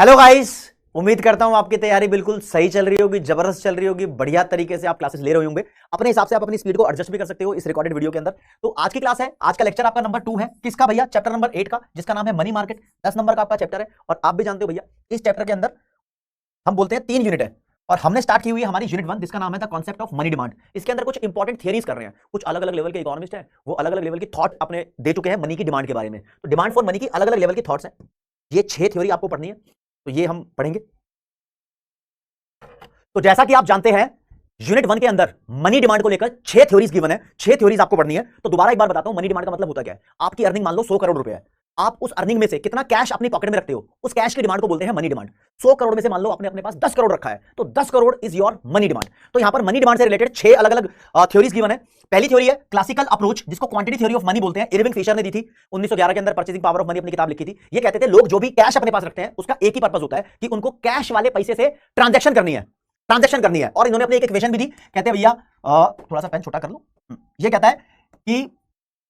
Hello guys, उम्मीद करता हूं आपकी तैयारी बिल्कुल सही चल रही होगी, जबरदस्त चल रही होगी, बढ़िया तरीके से आप क्लासेस ले रहे होंगे। अपने हिसाब से आप अपनी स्पीड को एडजस्ट भी कर सकते हो इस रिकॉर्डेड वीडियो के अंदर। तो आज की क्लास है, आज का लेक्चर आपका नंबर 2 है। किसका भैया? चैप्टर नंबर 8 का, जिसका नाम है मनी मार्केट। 10 नंबर का आपका चैप्टर है और आप भी जानते हो भैया इस चैप्टर के अंदर हम बोलते हैं 3 यूनिट है और हमने स्टार्ट की हुई है हमारी यूनिट 1, जिसका नाम है the concept of money demand. इसके अंदर कुछ इंपॉर्टेंट थियरीज कर रहे हैं। कुछ अलग अलग लेवल के इकोनॉमिस्ट हैं, वो अलग अलग लेवल की थॉट अपने दे चुके हैं मनी की डिमांड के बारे में। तो डिमांड फॉर मनी की अलग अलग लेवल की थॉट्स हैं। ये 6 थ्योरी आपको पढ़नी है, तो ये हम पढ़ेंगे। तो जैसा कि आप जानते हैं यूनिट 1 के अंदर मनी डिमांड को लेकर 6 थ्योरीज गिवन है, 6 थ्योरीज आपको पढ़नी है। तो दोबारा एक बार बताता हूं, मनी डिमांड का मतलब होता क्या है। आपकी अर्निंग मान लो 100 करोड़ रुपए है, आप उस अर्निंग में से कितना कैश अपनी पॉकेट में रखते हो, उस कैश की डिमांड को बोलते हैं मनी डिमांड। 100 करोड़ में से मान लो आपने अपने पास 10 करोड़ रखा है, तो 10 crore is your money demand. तो यहां पर मनी डिमांड से रिलेटेड 6 अलग अलग थ्योरीज गिवन है। पहली थ्योरी है क्लासिकल अप्रोच, जिसको क्वांटिटी थ्योरी ऑफ मनी बोलते हैं। इरविंग फिशर ने दी थी 1911 के अंदर, परचेजिंग पावर ऑफ मनी अपनी किताब लिखी थी। ये कहते थे लोग जो भी कैश अपने पास रखते हैं उसका एक ही पर्पस होता है कि उनको कैश वाले पैसे से ट्रांजैक्शन करनी है। और इन्होंने अपनी एक इक्वेशन भी दी। कहते हैं भैया थोड़ा सा पेन छोटा कर लो। ये कहता है कि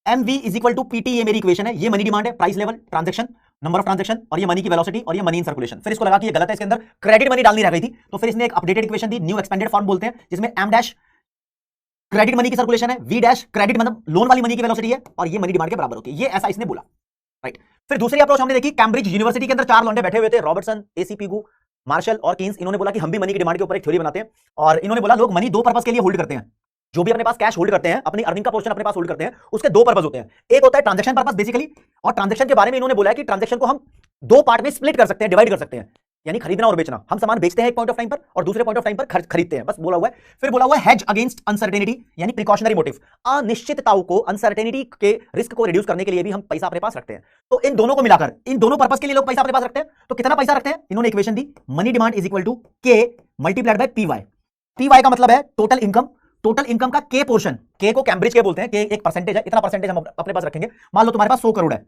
MV is equal to PT, ये मेरी इक्वेशन है। ये मनी डिमांड है, price level, transaction, number of transaction, और ये मनी की वेलोसिटी, और ये मनी इन सर्कुलेशन। फिर इसको लगा कि ये गलत है, इसके अंदर क्रेडिट मनी डालनी रह गई थी, तो फिर इसने एक अपडेटेड इक्वेशन दी, न्यू एक्सपेंडेड फॉर्म बोलते हैं, जिसमें M डैश क्रेडिट मनी की सर्कुलेशन है, V डैश क्रेडिट मतलब लोन वाली मनी की वेलोसिटी है, और ये मनी डिमांड के बराबर होती है। ये ऐसा इसने बोला, राइट। फिर दूसरी अप्रोच हमने देखी, कैम्ब्रिज यूनिवर्सिटी के अंदर 4 लौंडे बैठे हुए थे, रॉबर्टसन, AC पिगू, मार्शल और कीन्स। इन्होंने बोला कि हम भी मनी की डिमांड के ऊपर एक थ्योरी बनाते हैं, और इन्होंने बोला लोग मनी 2 पर्पस के लिए होल्ड करते हैं। जो भी अपने पास कैश होल्ड करते हैं, अपनी अर्निंग का पोर्शन अपने पास होल्ड करते हैं, उसके 2 पर्पस होते हैं। एक होता है ट्रांजैक्शन पर्पस बेसिकली, और ट्रांजैक्शन के बारे में इन्होंने बोला है कि ट्रांजैक्शन को हम 2 पार्ट में स्प्लिट कर सकते हैं, डिवाइड कर सकते हैं। यानी खरीदना और बेचना। हम सामान बेचते हैं एक पॉइंट ऑफ टाइम पर और दूसरे पॉइंट ऑफ टाइम पर खरीदते हैं, बस बोला हुआ है। फिर बोला हुआ है हेज अगेंस्ट अनसर्टेनिटी, यानी प्रिकॉशनरी मोटिव, अनिश्चितताओं को, अनसर्टेनिटी के रिस्क को रिड्यूस करने के लिए भी हम पैसा अपने पास रखते हैं। तो इन दोनों को मिलाकर, इन दोनों पर्पस के लिए लोग पैसा अपने पास रखते हैं। तो कितना पैसा रखते हैं? इन्होंने इक्वेशन दी, money demand is equal to K multiplied by PY। PY का मतलब है टोटल इनकम, टोटल इनकम का K पोर्शन, K को कैम्ब्रिज के बोलते हैं, K एक परसेंटेज है, इतना परसेंटेज हम अपने पास रखेंगे। मान लो तुम्हारे पास 100 करोड़ है,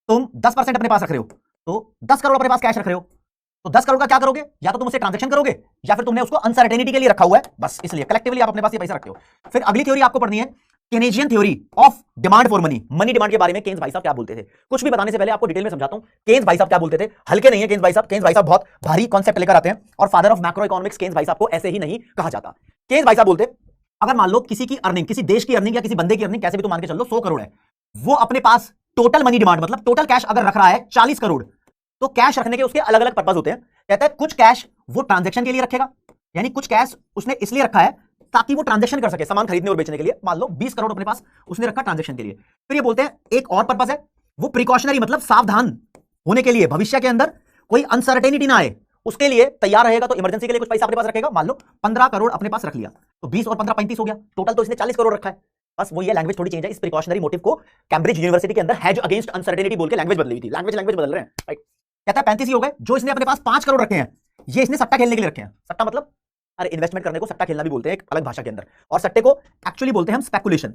तुम 10% अपने पास रख रहे हो, तो 10 करोड़ अपने पास कैश रख रहे हो, तो 10 करोड़ का क्या करोगे? या तो तुम उसे ट्रांजैक्शन करोगे, या फिर तुमने उसको अनसर्टेनिटी के लिए रखा हुआ है, बस इसलिए कलेक्टिवली आप अपने पास ये पैसा रखते हो। फिर अगली थ्योरी आपको पढ़नी है Keynesian theory of demand for money. Money demand के बारे में केन्स भाई साहब क्या बोलते थे। कुछ भी बताने से पहले आपको डिटेल में समझाता हूं केन्स भाई साहब क्या बोलते थे। हल्के नहीं है केन्स भाई साहब। केन्स भाई साहब बहुत भारी कॉन्सेप्ट लेकर आते हैं, और father of macro economics Keynes भाई साहब को ऐसे ही नहीं कहा जाता। केन्स भाई साहब बोलते, अगर मान लो किसी की अर्निंग, किसी देश की अर्निंग या किसी बंदे की अर्निंग, कैसे भी तो मान के चल लो 100 करोड़ है, वो अपने पास टोटल मनी डिमांड मतलब टोटल कैश अगर रख रहा है 40 करोड़, तो कैश रखने के उसके अलग अलग पर्पस होते हैं। कहता है कुछ कैश वो ट्रांजैक्शन के लिए रखेगा, यानी कुछ कैश उसने इसलिए रखा है ताकि वो ट्रांजैक्शन कर सके, सामान खरीदने और बेचने के लिए। मान लो 20 करोड़ अपने पास उसने रखा ट्रांजैक्शन के लिए। फिर ये बोलते हैं एक और पर्पस है, वो प्रिकॉशनरी मतलब सावधान होने के लिए, भविष्य के अंदर कोई अनसर्टेनिटी ना आए उसके लिए तैयार रहेगा, तो इमरजेंसी के लिए कुछ पैसा अपने पास रखेगा। मान लो 15 करोड़ अपने पास रख लिया, तो 20 और 15 35 हो गया, टोटल तो इसने 40 करोड़ रखा है। बस वो ये लैंग्वेज थोड़ी चेंज है। इस प्रिकॉशनरी मोटिव को कैम्ब्रिज यूनिवर्सिटी के अंदर हेज अगेंस्ट अनसर्टेनिटी बोल के लैंग्वेज बदली हुई थी। लैंग्वेज बदल रहे हैं, राइट। कहता है 35 ही हो गए। जो इसने अपने पास 5 करोड़ रखे हैं, ये इसने सट्टा खेलने के लिए रखे हैं। सट्टा मतलब अरे इन्वेस्टमेंट करने को सट्टा खेलना भी बोलते हैं एक अलग भाषा के अंदर, और सट्टे को एक्चुअली बोलते हैं हम स्पेकुलेशन।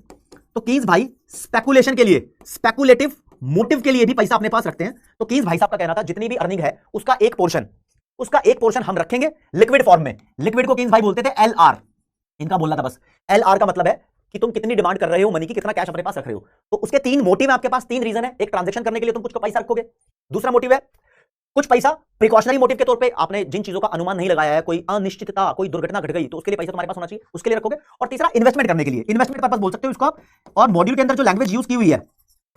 तो कीज भाई स्पेकुलेशन के लिए, स्पेकुलेटिव मोटिव के लिए भी पैसा अपने पास रखते हैं। तो कीज भाई साहब का कहना था जितनी भी अर्निंग है उसका एक पोर्शन हम रखेंगे लिक्विड फॉर्म में। लिक्विड को कीज भाई बोलते थे LR, इनका बोलना था बस। LR का मतलब है कि तुम कितनी डिमांड कर रहे हो मनी की, कितना कैश अपने पास रख रहे हो। तो उसके 3 मोटिव है आपके पास, 3 रीजन है। एक ट्रांजैक्शन करने के लिए तुम कुछ पैसा रखोगे, दूसरा मोटिव है कुछ पैसा प्रिकॉशनरी मोटिव के तौर पे, आपने जिन चीजों का अनुमान नहीं लगाया है, कोई अनिश्चितता, कोई दुर्घटना घट गई, तो उसके लिए पैसा तुम्हारे पास होना चाहिए, उसके लिए रखोगे। और तीसरा इन्वेस्टमेंट करने के लिए, इन्वेस्टमेंट पर्पस बोल सकते हो इसको। और मॉड्यूल के अंदर जो लैंग्वेज यूज की हुई है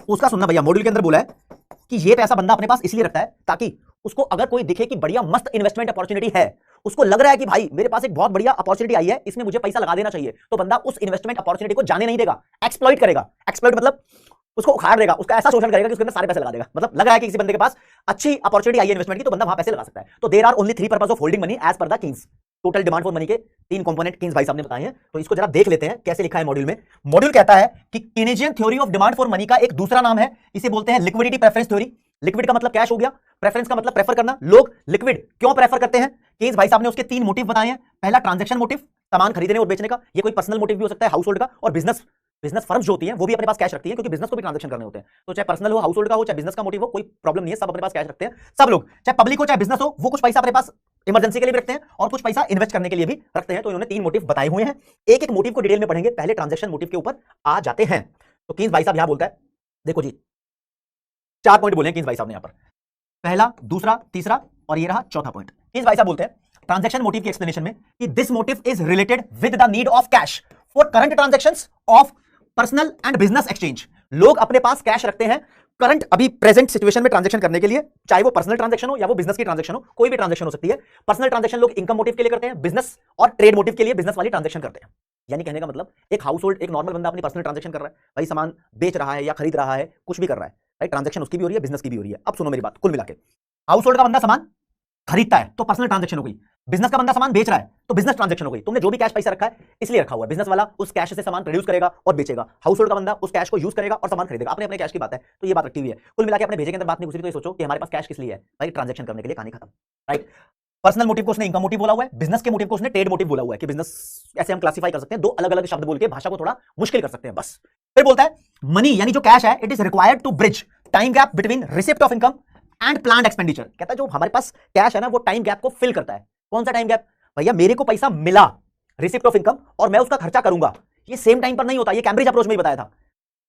उसका सुनना भैया। मॉड्यूल के अंदर बोला है कि ये पैसा बंदा अपने पास इसलिए रखता है ताकि उसको अगर कोई दिखे कि बढ़िया मस्त इन्वेस्टमेंट अपॉर्चुनिटी है, उसको लग रहा है कि भाई मेरे पास एक बहुत बढ़िया अपॉर्चुनिटी आई है, इसमें मुझे पैसा लगा देना चाहिए, तो बंदा उस इन्वेस्टमेंट अपॉर्चुनिटी को जाने नहीं देगा, एक्सप्लॉइट करेगा। एक्सप्लॉइट मतलब उसको उखाड़ देगा, उसका ऐसा शोषण करेगा कि उसके अंदर सारे पैसे लगा देगा। मतलब लगा है कि किसी बंदे के पास अच्छी अपॉर्चुनिटी आई है इन्वेस्टमेंट की, तो बंदा वहां पैसे लगा सकता है। तो there are only 3 purpose of holding money as per the Keynes. Total demand for money के 3 कंपोनेंट कीन्स भाई साहब ने बताए हैं। तो इसको जरा देख लेते हैं कैसे लिखा है मॉड्यूल में। मॉड्यूल कहता है कि Keynesian theory of demand for money का एक दूसरा नाम है, इसे बोलते हैं लिक्विडिटी प्रेफरेंस थ्योरी। लिक्विड का मतलब कैश हो गया, प्रेफरेंस का मतलब प्रेफर करना। लोग लिक्विड क्यों प्रेफर करते हैं? कीन्स भाई साहब ने उसके 3 मोटिव बताए हैं। पहला ट्रांजैक्शन मोटिव, सामान खरीदने और बेचने का, ये कोई पर्सनल मोटिव भी हो सकता है, हाउस होल्ड का। और बिजनेस फर्म्स जो होती हैं वो भी अपने पास कैश रखती हैं, क्योंकि बिजनेस को भी ट्रांजैक्शन करने होते हैं। तो चाहे पर्सनल हो, हाउस होल्ड का हो, चाहे बिजनेस का मोटिव हो, कोई प्रॉब्लम नहीं है, सब अपने पास कैश रखते हैं। सब लोग, चाहे पब्लिक हो चाहे बिजनेस हो, वो कुछ पैसा अपने पास इमरजेंसी के लिए भी रखते हैं और कुछ पैसा इन्वेस्ट करने के लिए भी रखते हैं। तो इन्होंने 3 मोटिव बताए हुए हैं। एक एक मोटिव को डिटेल में पढ़ेंगे, पहले ट्रांजैक्शन मोटिव के ऊपर आ जाते हैं। तो कीन्स भाई साहब यहां बोलता है, देखो जी 4 पॉइंट बोले हैं कीन्स भाई साहब ने यहां पर। पहला, दूसरा, तीसरा और ये रहा चौथा पॉइंट। इस भाई साहब बोलते हैं ट्रांजैक्शन मोटिव की एक्सप्लेनेशन में कि this motive is related with the need of cash for current transactions of personal and business exchange. लोग अपने पास कैश रखते हैं करंट, अभी प्रेजेंट सिचुएशन में ट्रांजैक्शन करने के लिए, चाहे वो पर्सनल ट्रांजैक्शन हो या वो बिजनेस की ट्रांजैक्शन हो, कोई भी ट्रांजैक्शन हो सकती है। पर्सनल ट्रांजैक्शन लोग इनकम मोटिव के लिए करते हैं, बिजनेस और ट्रेड मोटिव के लिए बिजनेस वाली ट्रांजैक्शन करते हैं। यानी कहने का मतलब एक हाउस होल्ड, एक नॉर्मल बंदा अपनी पर्सनल ट्रांजैक्शन कर रहा है, भाई सामान बेच रहा है या खरीद रहा है, कुछ भी कर रहा है, राइट, ट्रांजैक्शन उसकी भी हो रही है, बिजनेस की भी हो रही है। अब सुनो मेरी बात, कुल मिला के हाउस होल्ड का बंदा सामान खरीदता है तो पर्सनल ट्रांजैक्शन हो गई, बिजनेस का बंदा सामान बेच रहा है तो बिजनेस ट्रांजैक्शन हो गई। तुमने जो भी कैश पैसा रखा है इसलिए रखा हुआ है, बिजनेस वाला उस कैश से सामान प्रोड्यूस करेगा और बेचेगा, हाउस होल्ड का बंदा उस कैश को यूज करेगा और सामान खरीदेगा। अपने अपने कैश की बात है, तो ये बात रखी हुई है। कुल मिला के अपने भेजे के अंदर बात नहीं घुसी, तो ये सोचो कि हमारे पास कैश किस लिए है, भाई ट्रांजैक्शन करने के लिए, कहानी खत्म, राइट। पर्सनल मोटिव को उसने इनकम मोटिव बोला हुआ है, बिजनेस के मोटिव को उसने ट्रेड मोटिव बोला हुआ है कि बिजनेस ऐसे हम क्लासिफाई कर सकते हैं, दो अलग अलग शब्द बोल के भाषा को थोड़ा मुश्किल कर सकते हैं बस। फिर बोलता है मनी यानी जो कैश है, it is required to bridge time gap between receipt of income and planned expenditure. कहता है जो हमारे पास कैश है ना, वो टाइम गैप को फिल करता है। कौन सा टाइम गैप? भैया मेरे को पैसा मिला रिसिप्ट ऑफ इनकम और मैं उसका खर्चा करूंगा, ये सेम टाइम पर नहीं होता। ये कैम्ब्रिज अप्रोच में ही बताया था।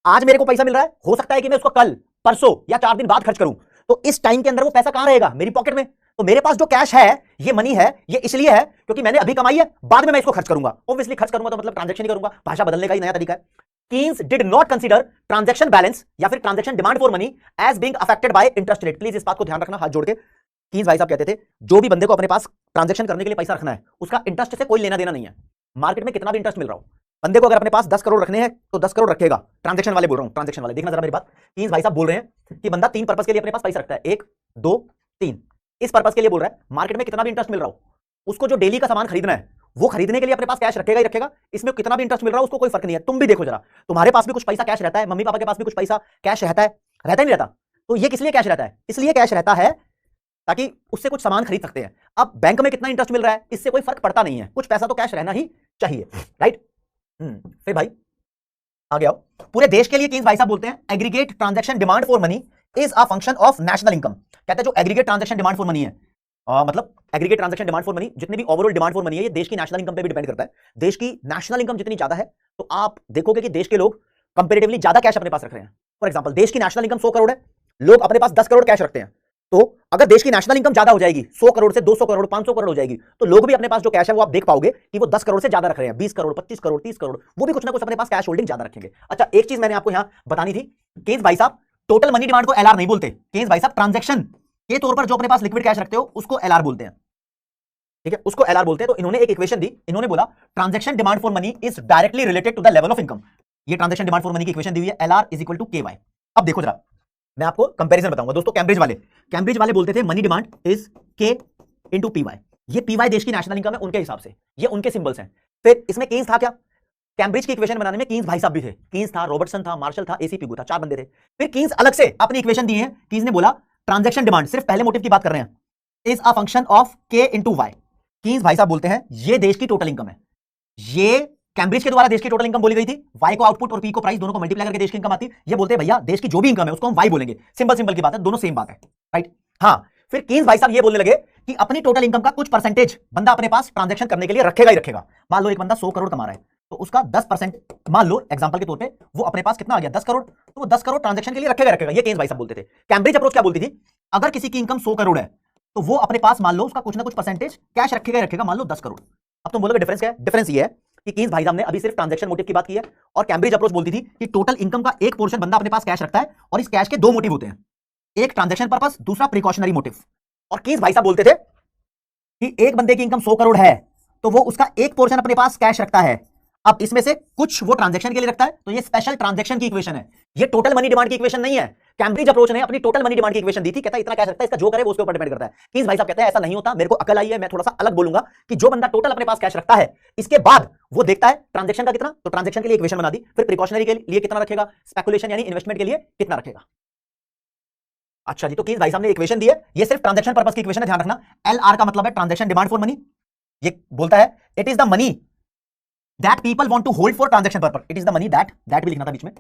आज मेरे को पैसा मिल रहा है, हो सकता है कि मैं उसको कल, परसों या 4 दिन बाद खर्च करूं, तो इस टाइम के अंदर वो पैसा कहां रहेगा? मेरी पॉकेट में। तो मेरे पास जो कैश है, ये मनी है, ये इसलिए है क्योंकि मैंने अभी कमाई है, बाद में मैं इसको खर्च करूंगा। ऑब्वियसली खर्च करूंगा तो मतलब ट्रांजैक्शन ही करूंगा, भाषा बदलने का ही नया तरीका है। Keynes did not consider transaction balance या फिर transaction demand for money as being affected by interest rate. Please इस बात को ध्यान रखना, हाथ जोड़ के। कीन्स भाई साहब कहते थे जो भी बंदे को अपने पास ट्रांजैक्शन करने के लिए पैसा रखना है, उसका इंटरेस्ट से कोई लेना देना नहीं है। मार्केट में कितना भी इंटरेस्ट मिल रहा हो, बंदे को अगर अपने पास 10 करोड़ रखने हैं तो 10 करोड़ रखेगा। ट्रांजैक्शन वाले बोल रहा हूं, ट्रांजैक्शन वाले, देखना जरा मेरी बात। कीन्स भाई साहब बोल रहे हैं कि बंदा 3 पर्पस के लिए अपने पास पैसा रखता है, 1 2 3। इस पर्पस के लिए बोल रहा है, मार्केट में कितना भी इंटरेस्ट मिल रहा हो, उसको जो डेली का सामान खरीदना है, वो खरीदने के लिए अपने पास कैश रखेगा ही रखेगा। इसमें कितना भी इंटरेस्ट मिल रहा है उसको कोई फर्क नहीं है। तुम भी देखो जरा, तुम्हारे पास भी कुछ पैसा कैश रहता है, मम्मी पापा के पास भी कुछ पैसा कैश रहता है, रहता ही नहीं रहता? तो ये किस लिए कैश रहता है? इसलिए कैश रहता है ताकि उससे कुछ सामान खरीद सकते हैं। अब बैंक में कितना इंटरेस्ट मिल रहा है, इससे कोई फर्क पड़ता नहीं है, कुछ पैसा तो कैश रहना ही चाहिए, राइट। फिर भाई आगे आओ। पूरे देश के लिए कीन्स भाई साहब बोलते हैं aggregate transaction demand for money is a function of national income. कहते हैं जो aggregate transaction demand for money है, मतलब aggregate transaction demand for money, जितनी भी ओवरऑल डिमांड फॉर मनी है, ये देश की नेशनल इनकम पे भी डिपेंड करता है। देश की नेशनल इनकम जितनी ज्यादा है तो आप देखोगे कि देश के लोग कंपैरेटिवली ज्यादा कैश अपने पास रख रहे हैं। फॉर एग्जांपल, देश की नेशनल इनकम 100 करोड़ है, लोग अपने पास 10 करोड़ कैश रखते हैं। तो अगर देश की नेशनल इनकम ज्यादा हो जाएगी, 100 करोड़ से 200 करोड़ 500 करोड़ हो जाएगी, तो लोग भी अपने पास जो कैश है वो आप देख पाओगे कि वो 10 करोड़ से ज्यादा रख रहे हैं, 20 करोड़ 25 करोड़ 30 करोड़, वो भी कुछ ना कुछ अपने पास कैश होल्डिंग ज्यादा रखेंगे। अच्छा, एक चीज मैंने आपको यहां बतानी थी, कीन्स भाई साहब टोटल मनी डिमांड को एलआर नहीं बोलते। कीन्स भाई साहब ट्रांजैक्शन के तौर पर जो अपने पास लिक्विड कैश रखते हो उसको एलआर बोलते हैं, ठीक है, उसको एलआर बोलते हैं। तो इन्होंने एक इक्वेशन दी, इन्होंने बोला transaction demand for money is directly related to the level of income. ये ट्रांजैक्शन डिमांड फॉर मनी की इक्वेशन दी हुई है, LR is equal to KY. अब देखो जरा, मैं आपको कंपैरिजन बताऊंगा दोस्तों। कैम्ब्रिज वाले बोलते थे मनी डिमांड इज के इंटू पीवाई। ये पीवाई देश की नेशनल इनकम है उनके हिसाब से, ये उनके सिंबल्स हैं। फिर इसमें कीन्स था क्या? कैम्ब्रिज की इक्वेशन बनाने में कीन्स भाई साहब भी थे, कीन्स था, रॉबर्टसन था, मार्शल था, एसी पिगू था, 4 बंदे थे। फिर कीन्स अलग से अपनी इक्वेशन दी है। कीन्स ने बोला ट्रांजैक्शन डिमांड, सिर्फ पहले मोटिव की बात कर रहे हैं, इज अ फंक्शन ऑफ के इंटू वाई। कीन्स भाई साहब बोलते हैं ये देश की टोटल इनकम है। ये कैम्ब्रिज के द्वारा देश की टोटल इनकम बोली गई थी, वाई को आउटपुट और पी को प्राइस, दोनों को मल्टीप्लाई करके देश की इनकम आती। ये बोलते हैं भैया देश की जो भी इनकम है उसको हम वाई बोलेंगे, सिंपल सिंपल की बात है, दोनों सेम बात है, राइट। हाँ, फिर कीन्स भाई साहब ये बोलने लगे कि अपनी टोटल इनकम का कुछ परसेंटेज बंदा अपने पास ट्रांजैक्शन करने के लिए रखेगा ही रखेगा। मान लो एक बंदा 100 करोड़ कमा रहा है, तो उसका 10%, मान लो एग्जांपल के तौर पे वो अपने पास कितना आ गया 10 करोड़, तो वो 10 करोड़ ट्रांजैक्शन के लिए रखेगा। ये कीन्स भाई साहब बोलते थे। कैम्ब्रिज अप्रोच क्या बोलती थी? अगर किसी की इनकम 100 करोड़ है तो वो अपने पास मान लो उसका कुछ ना कुछ परसेंटेज कैश रखेगा, मान लो 10 करोड़। अब तुम बोलोगे डिफरेंस क्या है? डिफरेंस ये है कि कीन्स भाई साहब ने अभी सिर्फ ट्रांजैक्शन मोटिव की बात की है, और कैम्ब्रिज अप्रोच बोलती थी कि टोटल इनकम का एक पोर्शन बंदा अपने पास कैश रखता है, और इस कैश के 2 मोटिव होते हैं, एक ट्रांजैक्शन पर्पस, दूसरा प्रिकॉशनरी मोटिव। और कीन्स भाई साहब बोलते थे कि एक बंदे की इनकम 100 करोड़ है तो वो उसका एक पोर्शन अपने पास कैश रखता है, अब इसमें से कुछ वो ट्रांजैक्शन के लिए रखता है, तो ये स्पेशल ट्रांजैक्शन की इक्वेशन है, ये टोटल मनी डिमांड की इक्वेशन नहीं है। कैम्ब्रिज अप्रोच ने अपनी टोटल मनी डिमांड की इक्वेशन दी थी, कहता है इतना कैश रखता है, इसका जो करे वो उसके ऊपर डिपेंड करता है। कीन्स भाई साहब कहते हैं ऐसा नहीं होता, मेरे को अकल आई है, मैं थोड़ा सा अलग बोलूंगा कि जो बंदा टोटल अपने पास कैश रखता है, इसके बाद वो देखता है ट्रांजैक्शन का कितना, तो ट्रांजैक्शन के लिए इक्वेशन बना दी, फिर प्रिकॉशनरी के लिए कितना रखेगा, स्पेकुलेशन यानी इन्वेस्टमेंट के लिए कितना रखेगा। अच्छा जी, तो कीन्स भाई साहब ने इक्वेशन दी है, ये सिर्फ ट्रांजैक्शन पर्पस की इक्वेशन है, ध्यान रखना। एलआर का मतलब है ट्रांजैक्शन डिमांड फॉर मनी। ये बोलता है it is the money that people want to hold for transaction purpose. It is the money that भी लिखना था बीच में।